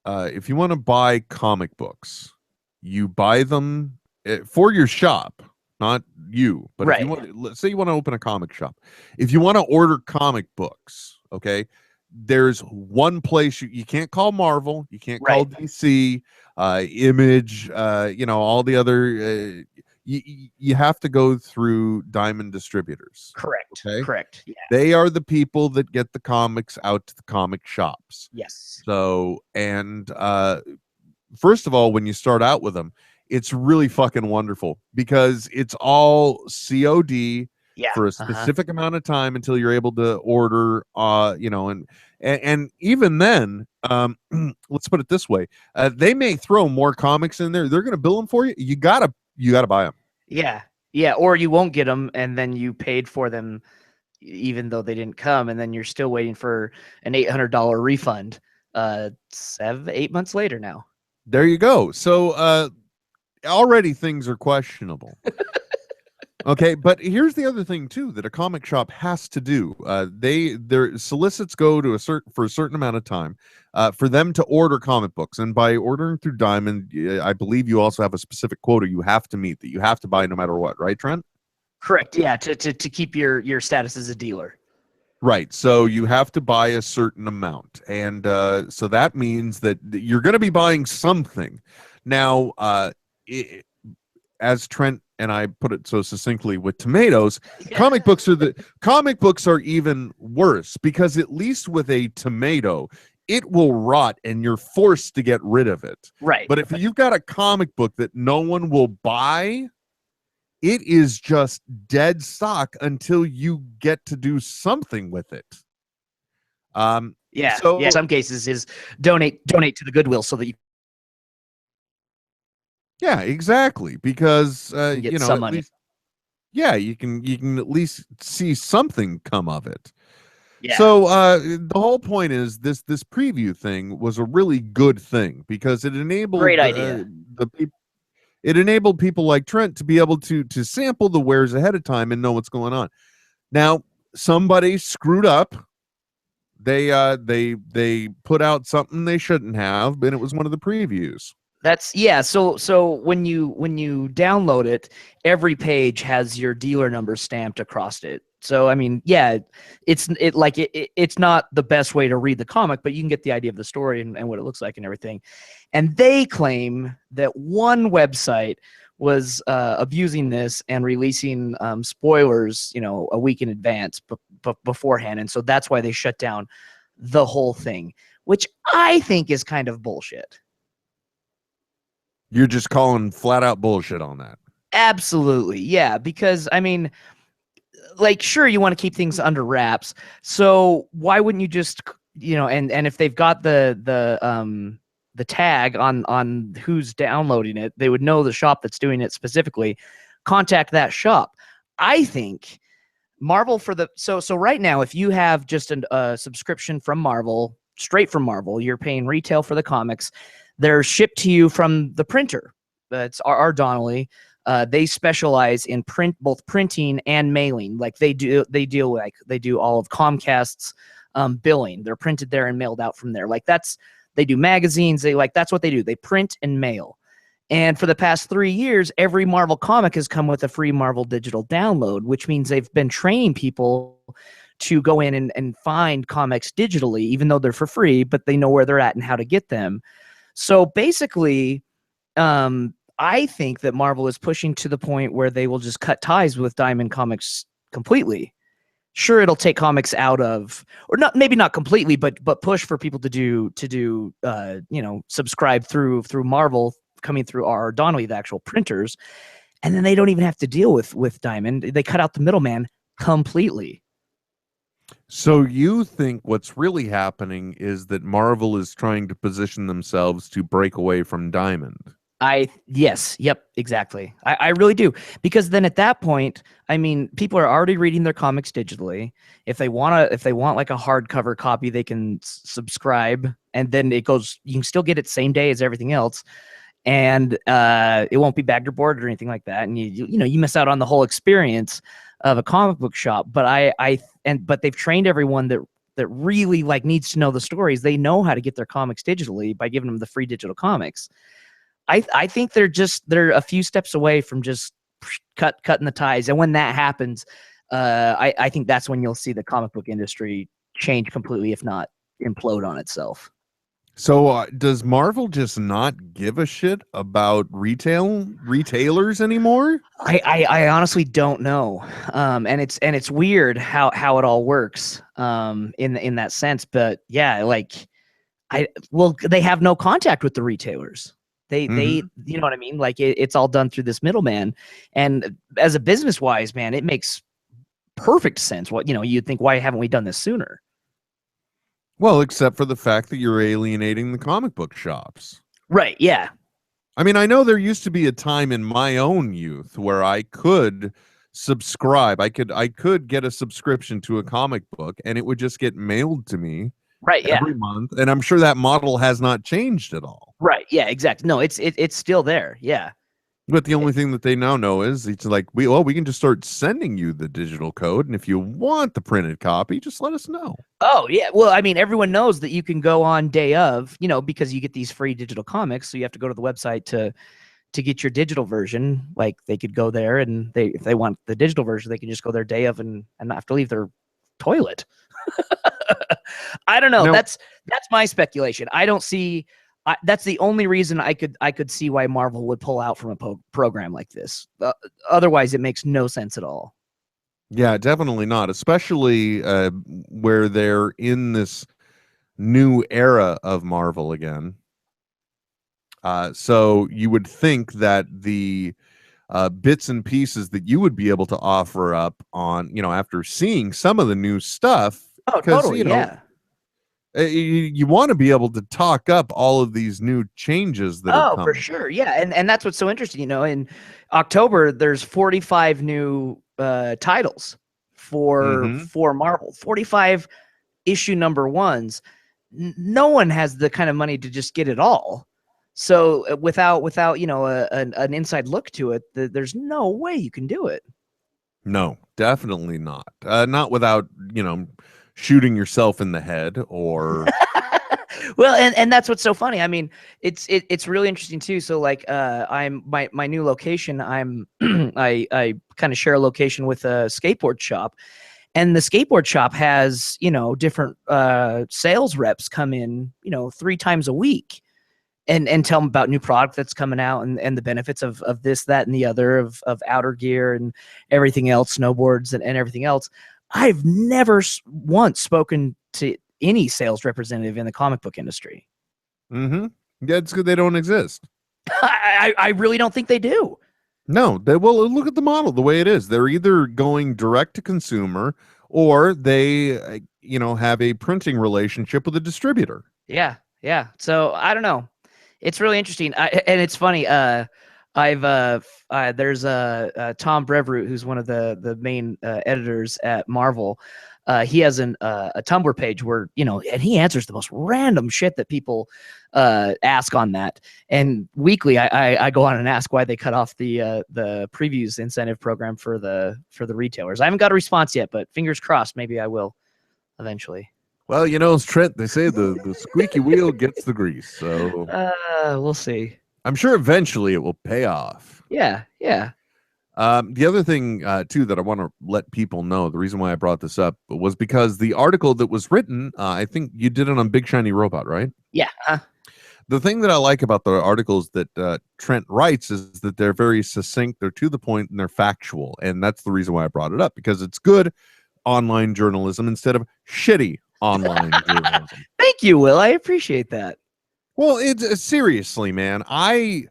If you want to buy comic books, you buy them for your shop, not you. But if you want, let's say you want to open a comic shop. If you want to order comic books, okay, there's one place you can't call Marvel, you can't call DC, Image, you know, all the other. You have to go through Diamond Distributors. Correct. Okay? Correct. Yeah. They are the people that get the comics out to the comic shops. Yes. So, and first of all, when you start out with them, it's really fucking wonderful because it's all COD for a specific amount of time until you're able to order, you know, and even then, let's put it this way, they may throw more comics in there. They're going to bill them for you. You gotta buy them. Yeah, or you won't get them, and then you paid for them even though they didn't come, and then you're still waiting for an $800 refund 8 months later now. There you go. So already things are questionable. Okay, but here's the other thing too that a comic shop has to do. Their solicits go to for a certain amount of time for them to order comic books, and by ordering through Diamond, I believe you also have a specific quota you have to meet that you have to buy no matter what, right, Trent? Correct. Yeah, to keep your status as a dealer. Right. So you have to buy a certain amount, and so that means that you're going to be buying something. Now, as Trent and I put it so succinctly with tomatoes, comic books are even worse because at least with a tomato, it will rot and you're forced to get rid of it. Right. But if you've got a comic book that no one will buy, it is just dead stock until you get to do something with it. Yeah. So in some cases is donate to the Goodwill so that you yeah, exactly, because can get you know, some at money. least, yeah, you can at least see something come of it. Yeah. So the whole point is this preview thing was a really good thing because it enabled Great idea. It enabled people like Trent to be able to sample the wares ahead of time and know what's going on. Now, somebody screwed up. They put out something they shouldn't have, but it was one of the previews. So when you download it, every page has your dealer number stamped across it. So I mean, yeah, it's not the best way to read the comic, but you can get the idea of the story and what it looks like and everything. And they claim that one website was abusing this and releasing spoilers, you know, a week in advance beforehand, and so that's why they shut down the whole thing, which I think is kind of bullshit. You're just calling flat out bullshit on that. Absolutely. Yeah. Because I mean, like, sure, you want to keep things under wraps. So why wouldn't you just, you know, and if they've got the tag on who's downloading it, they would know the shop that's doing it specifically, contact that shop. I think Marvel for the so right now, if you have just a subscription from Marvel, straight from Marvel, you're paying retail for the comics. They're shipped to you from the printer. That's R. Donnelly. They specialize in both printing and mailing. Like they do all of Comcast's billing. They're printed there and mailed out from there. Like they do magazines. That's what they do. They print and mail. And for the past 3 years, every Marvel comic has come with a free Marvel digital download, which means they've been training people to go in and find comics digitally, even though they're for free, but they know where they're at and how to get them. So basically, I think that Marvel is pushing to the point where they will just cut ties with Diamond Comics completely. Sure, it'll take comics out of, or not, maybe not completely, but push for people to do subscribe through Marvel, coming through R. Donnelly, the actual printers, and then they don't even have to deal with Diamond. They cut out the middleman completely. So you think what's really happening is that Marvel is trying to position themselves to break away from Diamond? Yes, yep, exactly. I really do, because then at that point, I mean, people are already reading their comics digitally. If they want like a hardcover copy, they can subscribe, and then it goes. You can still get it same day as everything else, and it won't be bagged or boarded or anything like that. And you miss out on the whole experience of a comic book shop. But but they've trained everyone that really needs to know the stories. They know how to get their comics digitally by giving them the free digital comics. I think they're a few steps away from just cutting the ties, and when that happens, I think that's when you'll see the comic book industry change completely, if not implode on itself. So does Marvel just not give a shit about retailers anymore? I honestly don't know, and it's weird how it all works in that sense. But yeah, they have no contact with the retailers. They you know what I mean? Like it's all done through this middleman. And as a business wise, man, it makes perfect sense. You'd think, why haven't we done this sooner? Well, except for the fact that you're alienating the comic book shops. Right, yeah. I mean, I know there used to be a time in my own youth where I could subscribe. I could get a subscription to a comic book and it would just get mailed to me every month. And I'm sure that model has not changed at all. Right, yeah, exactly. No, it's still there, yeah. But the only thing that they now know is it's like, we can just start sending you the digital code, and if you want the printed copy, just let us know. Oh, yeah. Well, I mean, everyone knows that you can go on day of, because you get these free digital comics, so you have to go to the website to get your digital version. Like, they could go there, and if they want the digital version, they can just go there day of and not have to leave their toilet. I don't know. That's my speculation. I don't see... that's the only reason I could see why Marvel would pull out from a program like this. Otherwise, it makes no sense at all. Yeah, definitely not. Especially where they're in this new era of Marvel again. So you would think that the bits and pieces that you would be able to offer up on, after seeing some of the new stuff. Oh, totally. Yeah. You want to be able to talk up all of these new changes that are coming. For sure. Yeah. And that's what's so interesting. In October, there's 45 new titles for Marvel, 45 issue number ones. No one has the kind of money to just get it all. So without an inside look to it, there's no way you can do it. No, definitely not. Not without, shooting yourself in the head or well, and that's what's so funny. I mean, it's really interesting too. So I'm my new location, I kind of share a location with a skateboard shop, and the skateboard shop has different sales reps come in 3 times a week and tell them about new product that's coming out and the benefits of this, that, and the other, of outer gear and everything else, snowboards and everything else. I've never once spoken to any sales representative in the comic book industry. Yeah, it's good they don't exist. I really don't think they do. No, look at the model the way it is. They're either going direct to consumer or they, have a printing relationship with a distributor. Yeah. So I don't know. It's really interesting. And it's funny. There's Tom Brevoort, who's one of the main editors at Marvel. He has a Tumblr page where, and he answers the most random shit that people ask on that. And weekly, I go on and ask why they cut off the previews incentive program for the retailers. I haven't got a response yet, but fingers crossed, maybe I will eventually. Well, Trent, they say the squeaky wheel gets the grease. So We'll see. I'm sure eventually it will pay off. Yeah. The other thing, too, that I want to let people know, the reason why I brought this up was because the article that was written, I think you did it on Big Shiny Robot, right? Yeah. The thing that I like about the articles that Trent writes is that they're very succinct, they're to the point, and they're factual. And that's the reason why I brought it up, because it's good online journalism instead of shitty online journalism. Thank you, Will. I appreciate that. Well, it's seriously, man. I've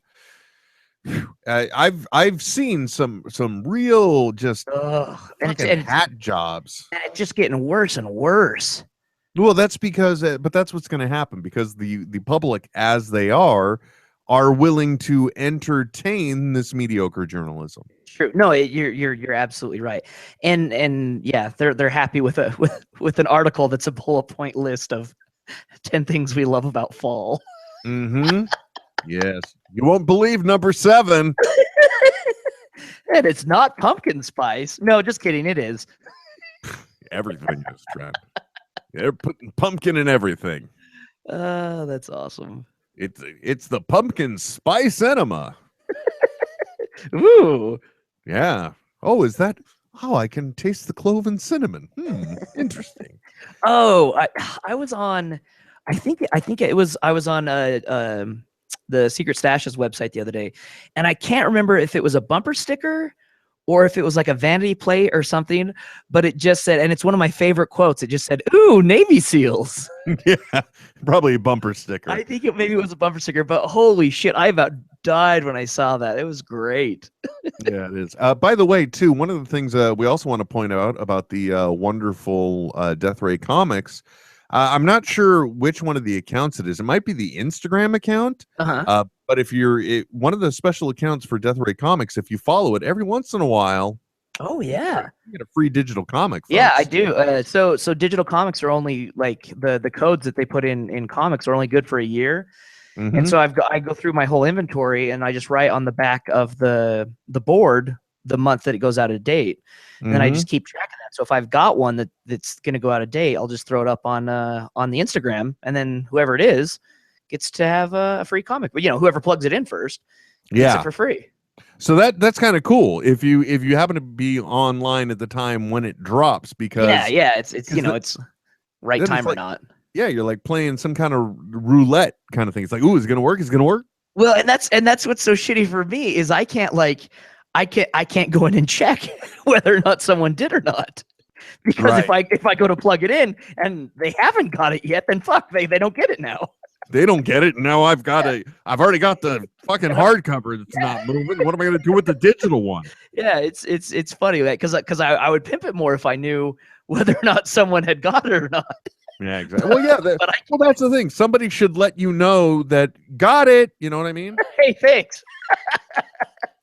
seen some real just fucking hat jobs. And it's just getting worse and worse. Well, that's because, but that's what's going to happen, because the public, as they are willing to entertain this mediocre journalism. True. No, you're absolutely right. And yeah, they're happy with an article that's a bullet point list of 10 things we love about fall. Mm-hmm. Yes. You won't believe number 7. And it's not pumpkin spice. No, just kidding. It is. Everything is, Trent. They're putting pumpkin in everything. That's awesome. It's the pumpkin spice enema. Ooh. Yeah. Oh, is that? Oh, I can taste the clove and cinnamon. Interesting. Oh, I was on. I think it was. I was on the Secret Stashes website the other day, and I can't remember if it was a bumper sticker or if it was like a vanity plate or something, but it just said, and it's one of my favorite quotes. It just said, "Ooh, Navy SEALs." Yeah, probably a bumper sticker. I think maybe it was a bumper sticker, but holy shit, I about died when I saw that. It was great. Yeah, it is. By the way, too, one of the things we also want to point out about the wonderful Death Ray Comics, I'm not sure which one of the accounts it is. It might be the Instagram account. But if you're one of the special accounts for Death Ray Comics, if you follow it every once in a while. Oh yeah, you get a free digital comic. Folks. Yeah, I do. So digital comics are only like the codes that they put in comics are only good for a year. Mm-hmm. And so I go through my whole inventory and I just write on the back of the board the month that it goes out of date. And then I just keep track of that. So if I've got one that's going to go out of date, I'll just throw it up on the Instagram, and then whoever it is gets to have a free comic. But whoever plugs it in first gets it for free. So that's kind of cool if you happen to be online at the time when it drops, because it's it's right time or not. Yeah, you're like playing some kind of roulette kind of thing. It's like, ooh, is it gonna work? Is it gonna work? Well, and that's what's so shitty for me is I can't go in and check whether or not someone did or not. Because if I go to plug it in and they haven't got it yet, then fuck, they don't get it now. They don't get it. Now I've already got the fucking hardcover that's not moving. What am I gonna do with the digital one? Yeah, it's funny that because I would pimp it more if I knew whether or not someone had got it or not. Yeah, exactly. Well, yeah, that's the thing. Somebody should let you know that got it. You know what I mean? Hey, thanks.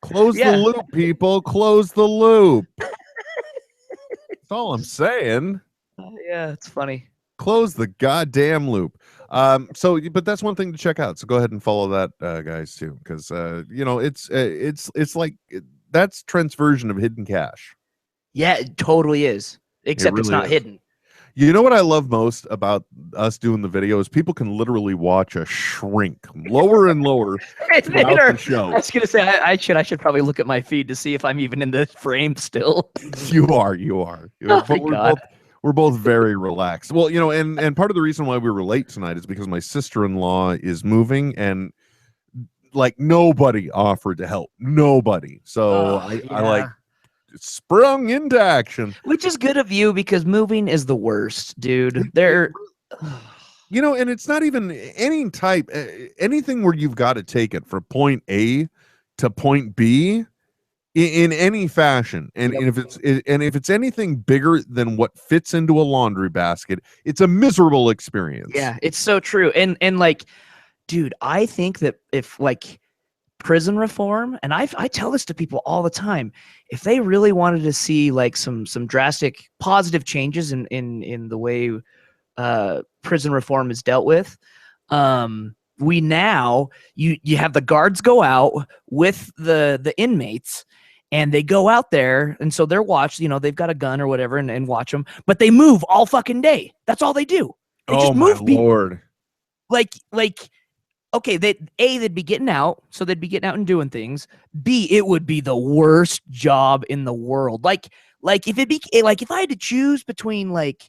Close the loop, people. Close the loop. That's all I'm saying. Yeah, it's funny. Close the goddamn loop. But that's one thing to check out. So go ahead and follow that, guys, too, because it's like that's Trent's version of hidden cash. Yeah, it totally is. Except it's not hidden. You know what I love most about us doing the video is people can literally watch us shrink lower and lower throughout the show. I was gonna say I should probably look at my feed to see if I'm even in the frame still. You are. Oh, We're both very relaxed. Well, and part of the reason why we were late tonight is because my sister-in-law is moving, and like nobody offered to help. Nobody. So I like sprung into action, which is good of you because moving is the worst, dude. And it's not even anything where you've got to take it from point A to point B in any fashion, and if it's anything bigger than what fits into a laundry basket, it's a miserable experience. Yeah, it's so true. And like, dude, I think that if like prison reform, and I tell this to people all the time, if they really wanted to see like some drastic positive changes in the way prison reform is dealt with, we now you have the guards go out with the inmates, and they go out there, and so they're watched, they've got a gun or whatever, and watch them, but they move all fucking day. That's all they do. They Oh just my move people. lord. Like okay, they'd be getting out, so they'd be getting out and doing things. B, it would be the worst job in the world. Like if I had to choose between like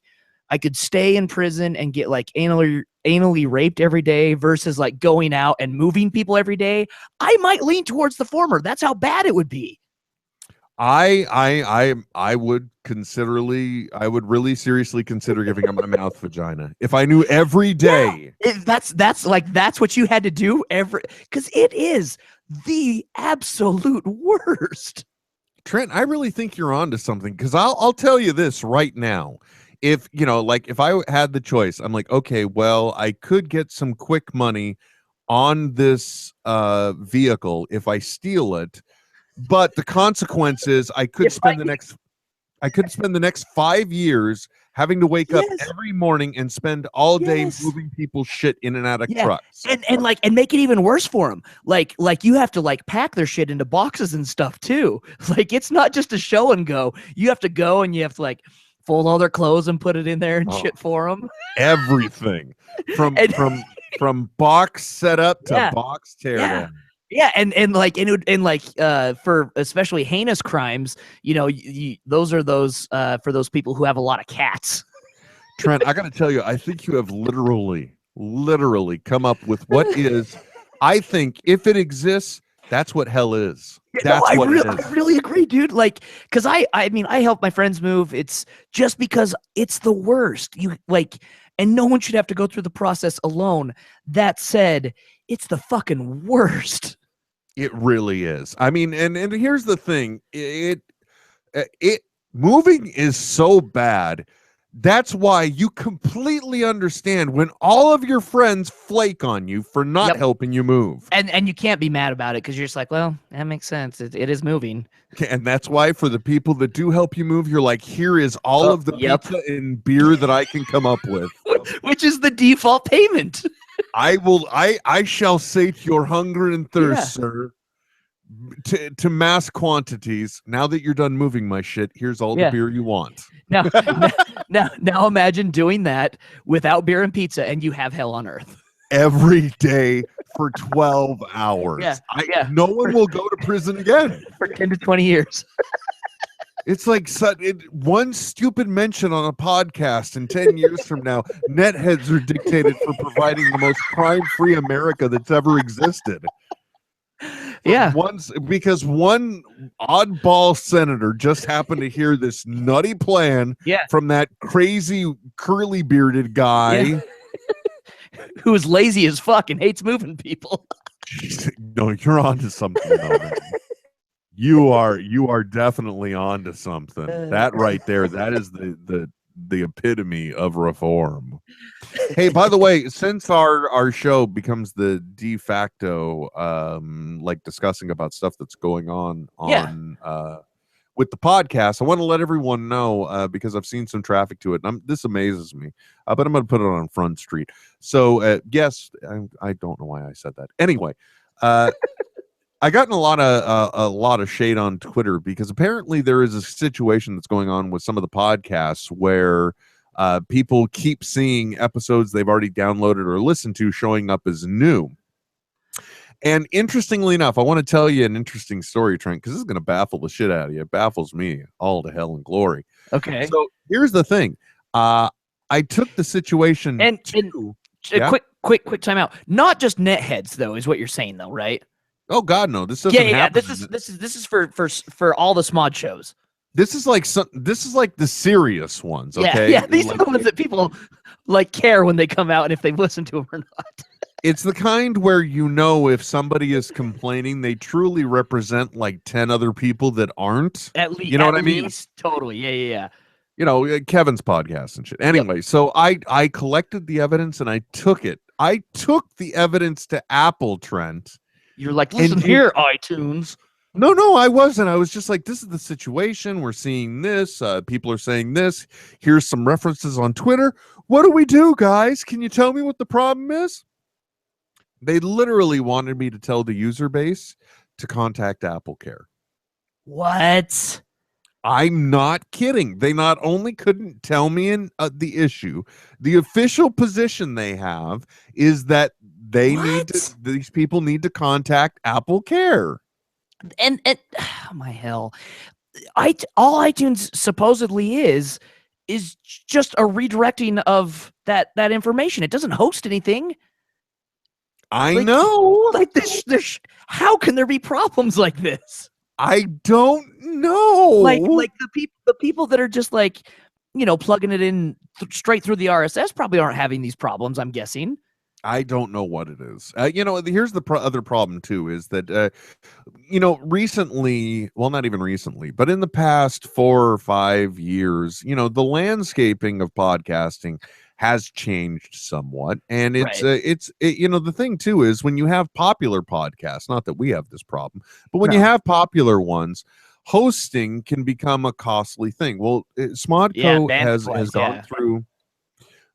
I could stay in prison and get like anally raped every day versus like going out and moving people every day, I might lean towards the former. That's how bad it would be. I would really seriously consider giving up my mouth vagina if I knew every day. Yeah, that's what you had to do because it is the absolute worst. Trent, I really think you're onto something, because I'll tell you this right now. If if I had the choice, I'm like, okay, well, I could get some quick money on this vehicle if I steal it, but the consequence is I could spend the next 5 years having to wake up every morning and spend all day moving people's shit in and out of trucks. And make it even worse for them. Like you have to like pack their shit into boxes and stuff too. Like it's not just a show and go. You have to go and you have to like fold all their clothes and put it in there and shit for them. Everything from box setup to box tear down. Yeah, and for especially heinous crimes, those are those for those people who have a lot of cats. Trent, I got to tell you, I think you have literally come up with what is, I think, if it exists, that's what hell is. That's I what it is. I really agree, dude. Like, because I help my friends move. It's just because it's the worst. And no one should have to go through the process alone. That said, it's the fucking worst. It really is. I mean, and here's the thing. It moving is so bad. That's why you completely understand when all of your friends flake on you for not helping you move. And you can't be mad about it because you're just like, well, that makes sense. It is moving. And that's why for the people that do help you move, you're like, here is all of the pizza and beer that I can come up with. Which is the default payment. I shall sate your hunger and thirst, sir, to mass quantities. Now that you're done moving my shit, here's all the beer you want. Now imagine doing that without beer and pizza, and you have hell on earth every day for 12 hours. No one will go to prison again for 10 to 20 years. It's like one stupid mention on a podcast, and 10 years from now, NetHeads are dictated for providing the most crime-free America that's ever existed. Yeah. Because one oddball senator just happened to hear this nutty plan from that crazy curly-bearded guy. Who is lazy as fuck and hates moving people. No, you're on to something, though, man. You are definitely on to something. That right there, that is the epitome of reform. Hey, by the way, since our show becomes the de facto like discussing about stuff that's going on with the podcast, I want to let everyone know because I've seen some traffic to it, and this amazes me, but I'm going to put it on Front Street. So yes, I don't know why I said that. Anyway, I gotten a lot of shade on Twitter because apparently there is a situation that's going on with some of the podcasts where people keep seeing episodes they've already downloaded or listened to showing up as new. And interestingly enough, I want to tell you an interesting story, Trent, because this is going to baffle the shit out of you. It baffles me all to hell and glory. Okay. So here's the thing. I took the situation quick time out. Not just NetHeads though, is what you're saying though, right? Oh God, no! This doesn't happen. This is for all the SMOD shows. This is like the serious ones. Okay. Yeah. These are the ones that people like care when they come out and if they listen to them or not. It's the kind where if somebody is complaining, they truly represent like 10 other people that aren't. At least, what I mean? Totally. Yeah. Kevin's podcast and shit. Anyway, so I collected the evidence and I took it. I took the evidence to Apple, Trent. You're like, And listen you- here, iTunes. No, I wasn't. I was just like, this is the situation. We're seeing this. People are saying this. Here's some references on Twitter. What do we do, guys? Can you tell me what the problem is? They literally wanted me to tell the user base to contact AppleCare. What? I'm not kidding. They not only couldn't tell me the issue, the official position they have is that these people need to contact AppleCare. And oh my hell, all iTunes supposedly is just a redirecting of that information. It doesn't host anything. I Like- know. Like this, how can there be problems like this? I don't know. Like the people that are just like, plugging it in straight through the RSS probably aren't having these problems, I'm guessing. I don't know what it is. Here's the other problem too, is that recently, well, not even recently, but in the past 4 or 5 years, the landscaping of podcasting has changed somewhat, and Right. the thing too is when you have popular podcasts, not that we have this problem, but when you No. have popular ones, hosting can become a costly thing. Well, Smodco has bandwidth-wise, gone yeah. through.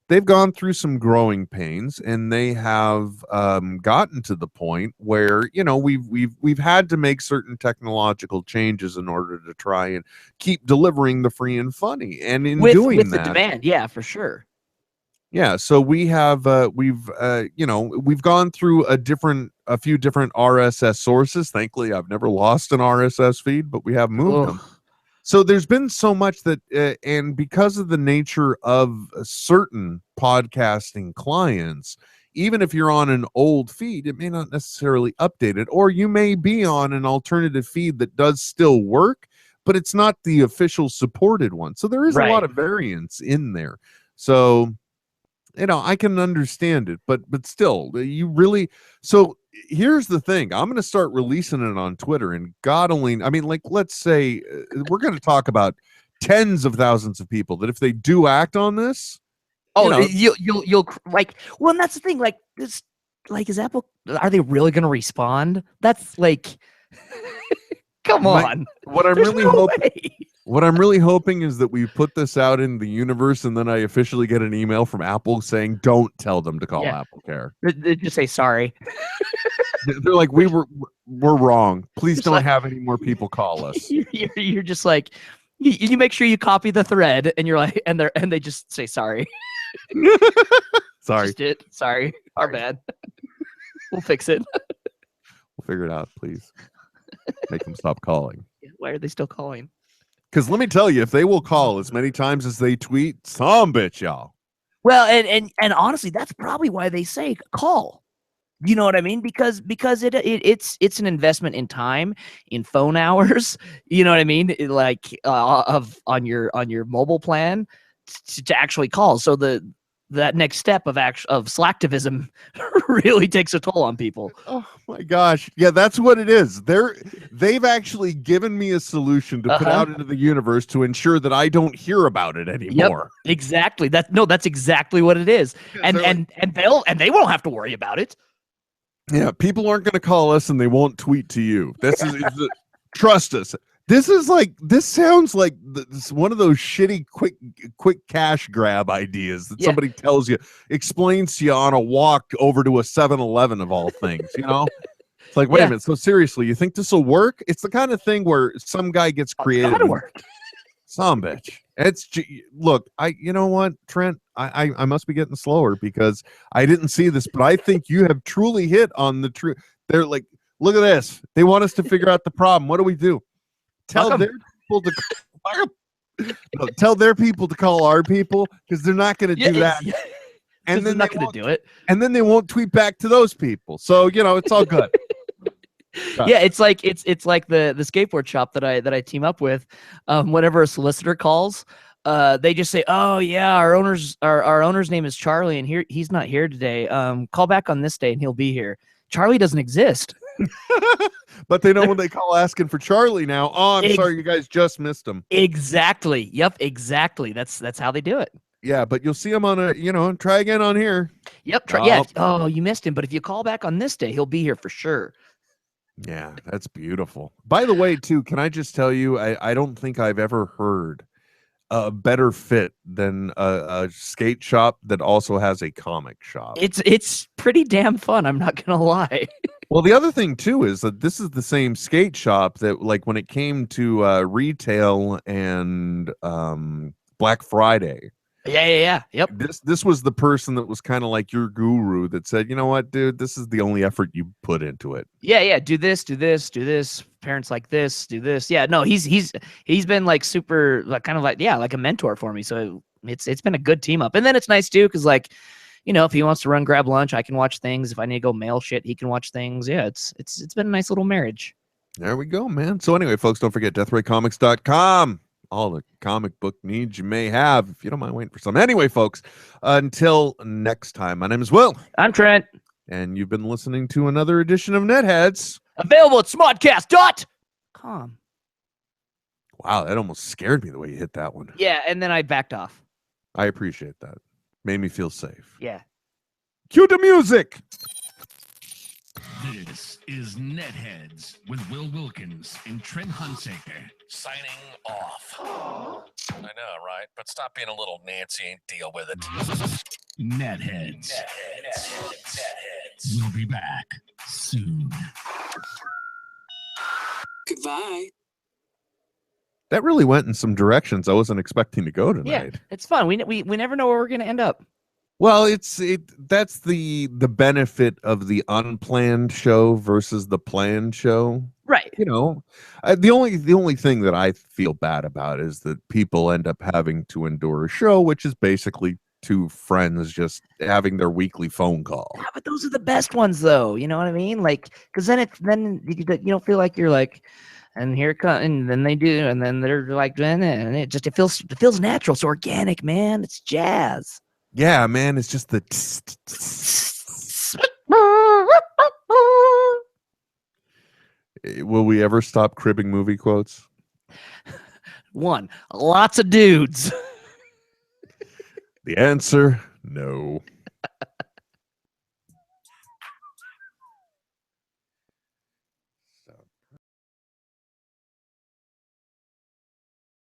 They've gone through some growing pains, and they have gotten to the point where we've had to make certain technological changes in order to try and keep delivering the free and funny. And in doing with that, the demand, yeah, for sure. yeah, so we have we've gone through a few different RSS sources. Thankfully, I've never lost an RSS feed, but we have moved them. Ugh. So there's been so much that, and because of the nature of certain podcasting clients, even if you're on an old feed, it may not necessarily update it, or you may be on an alternative feed that does still work, but it's not the official supported one. So there is a lot Right. of variance in there. So, I can understand it, but still, you really. So here's the thing: I'm going to start releasing it on Twitter, and God only. I mean, like, let's say we're going to talk about tens of thousands of people that if they do act on this, Oh, you'll like. Well, and that's the thing. Like this, like, is Apple? Are they really going to respond? That's like, come My- on. what I'm There's really no hoping. way. What I'm really hoping is that we put this out in the universe, and then I officially get an email from Apple saying, "Don't tell them to call Yeah. AppleCare." They just say sorry. They're like, we're wrong. Please Just don't like- have any more people call us. You're just like, you make sure you copy the thread, and you're like, and they just say sorry. Sorry, Just it. Sorry. Our bad. We'll fix it. we'll figure it out. Please make them stop calling. Why are they still calling? Because let me tell you, if they will call as many times as they tweet, some bitch, y'all. Well, and honestly, that's probably why they say call. You know what I mean? Because it's an investment in time, in phone hours. You know what I mean? On your mobile plan to actually call. So that next step of slacktivism really takes a toll on people. Oh my gosh. Yeah, that's what it is. They've actually given me a solution to put Uh-huh. out into the universe to ensure that I don't hear about it anymore. Exactly. That's exactly what it is. And They're like, and they won't have to worry about it. yeah, people aren't going to call us and they won't tweet to you. Trust us. This sounds like this one of those shitty quick cash grab ideas that Yeah. somebody tells you, explains to you on a walk over to a 7-Eleven of all things, It's like, wait Yeah. a minute, so seriously, you think this will work? It's the kind of thing where some guy gets creative. Gotta work. Some bitch. Look, you know what, Trent? I must be getting slower because I didn't see this, but I think you have truly hit on the truth. They're like, look at this. They want us to figure out the problem. What do we do? Tell Fuck 'em. their people to fuck 'em. No, tell their people to call our people because they're not going to do that. And they're then not they going won't- to do it. And then they won't tweet back to those people. So it's all good. Yeah, it's like the skateboard shop that I team up with. Whenever a solicitor calls, they just say, "Oh yeah, our owner's name is Charlie, and he's not here today. Call back on this day, and he'll be here." Charlie doesn't exist. But they know when they call asking for Charlie now. Oh, I'm sorry, you guys just missed him. Exactly. Yep. Exactly. That's how they do it. Yeah, but you'll see him on try again on here. Yep. Yeah. Oh, you missed him, but if you call back on this day, he'll be here for sure. Yeah, that's beautiful. By the way, too, can I just tell you, I don't think I've ever heard a better fit than a skate shop that also has a comic shop. It's pretty damn fun. I'm not gonna lie. Well, the other thing too is that this is the same skate shop that, like, when it came to retail and Black Friday, Yeah. Yep. this was the person that was kind of like your guru that said, you know what, dude, this is the only effort you put into it. Yeah. Do this. Parents like this. Do this. Yeah. No, he's been like super, like kind of like like a mentor for me. So it's been a good team up. And then it's nice too, because like, if he wants to run grab lunch, I can watch things. If I need to go mail shit, he can watch things. Yeah, it's been a nice little marriage. There we go, man. So anyway, folks, don't forget deathraycomics.com. All the comic book needs you may have, if you don't mind waiting for some. Anyway, folks, until next time, my name is Will. I'm Trent. And you've been listening to another edition of NetHeads. Available at smodcast.com. Wow, that almost scared me the way you hit that one. Yeah, and then I backed off. I appreciate that. Made me feel safe. Yeah. Cue the music. This is NetHeads with Will Wilkins and Trent Hunsaker. Signing off. I know, right? But stop being a little Nancy and deal with it. NetHeads. NetHeads. We'll be back soon. Goodbye. That really went in some directions I wasn't expecting to go tonight. Yeah, it's fun. We never know where we're going to end up. Well, that's the benefit of the unplanned show versus the planned show. Right. The only thing that I feel bad about is that people end up having to endure a show, which is basically two friends just having their weekly phone call. Yeah, but those are the best ones, though. You know what I mean? Like, because then you don't feel like you're like, and here it comes, and then they do, and then they're like, and it feels natural. It's organic, man. It's jazz. Yeah, man. It's just the. Will we ever stop cribbing movie quotes? One, lots of dudes. The answer, no.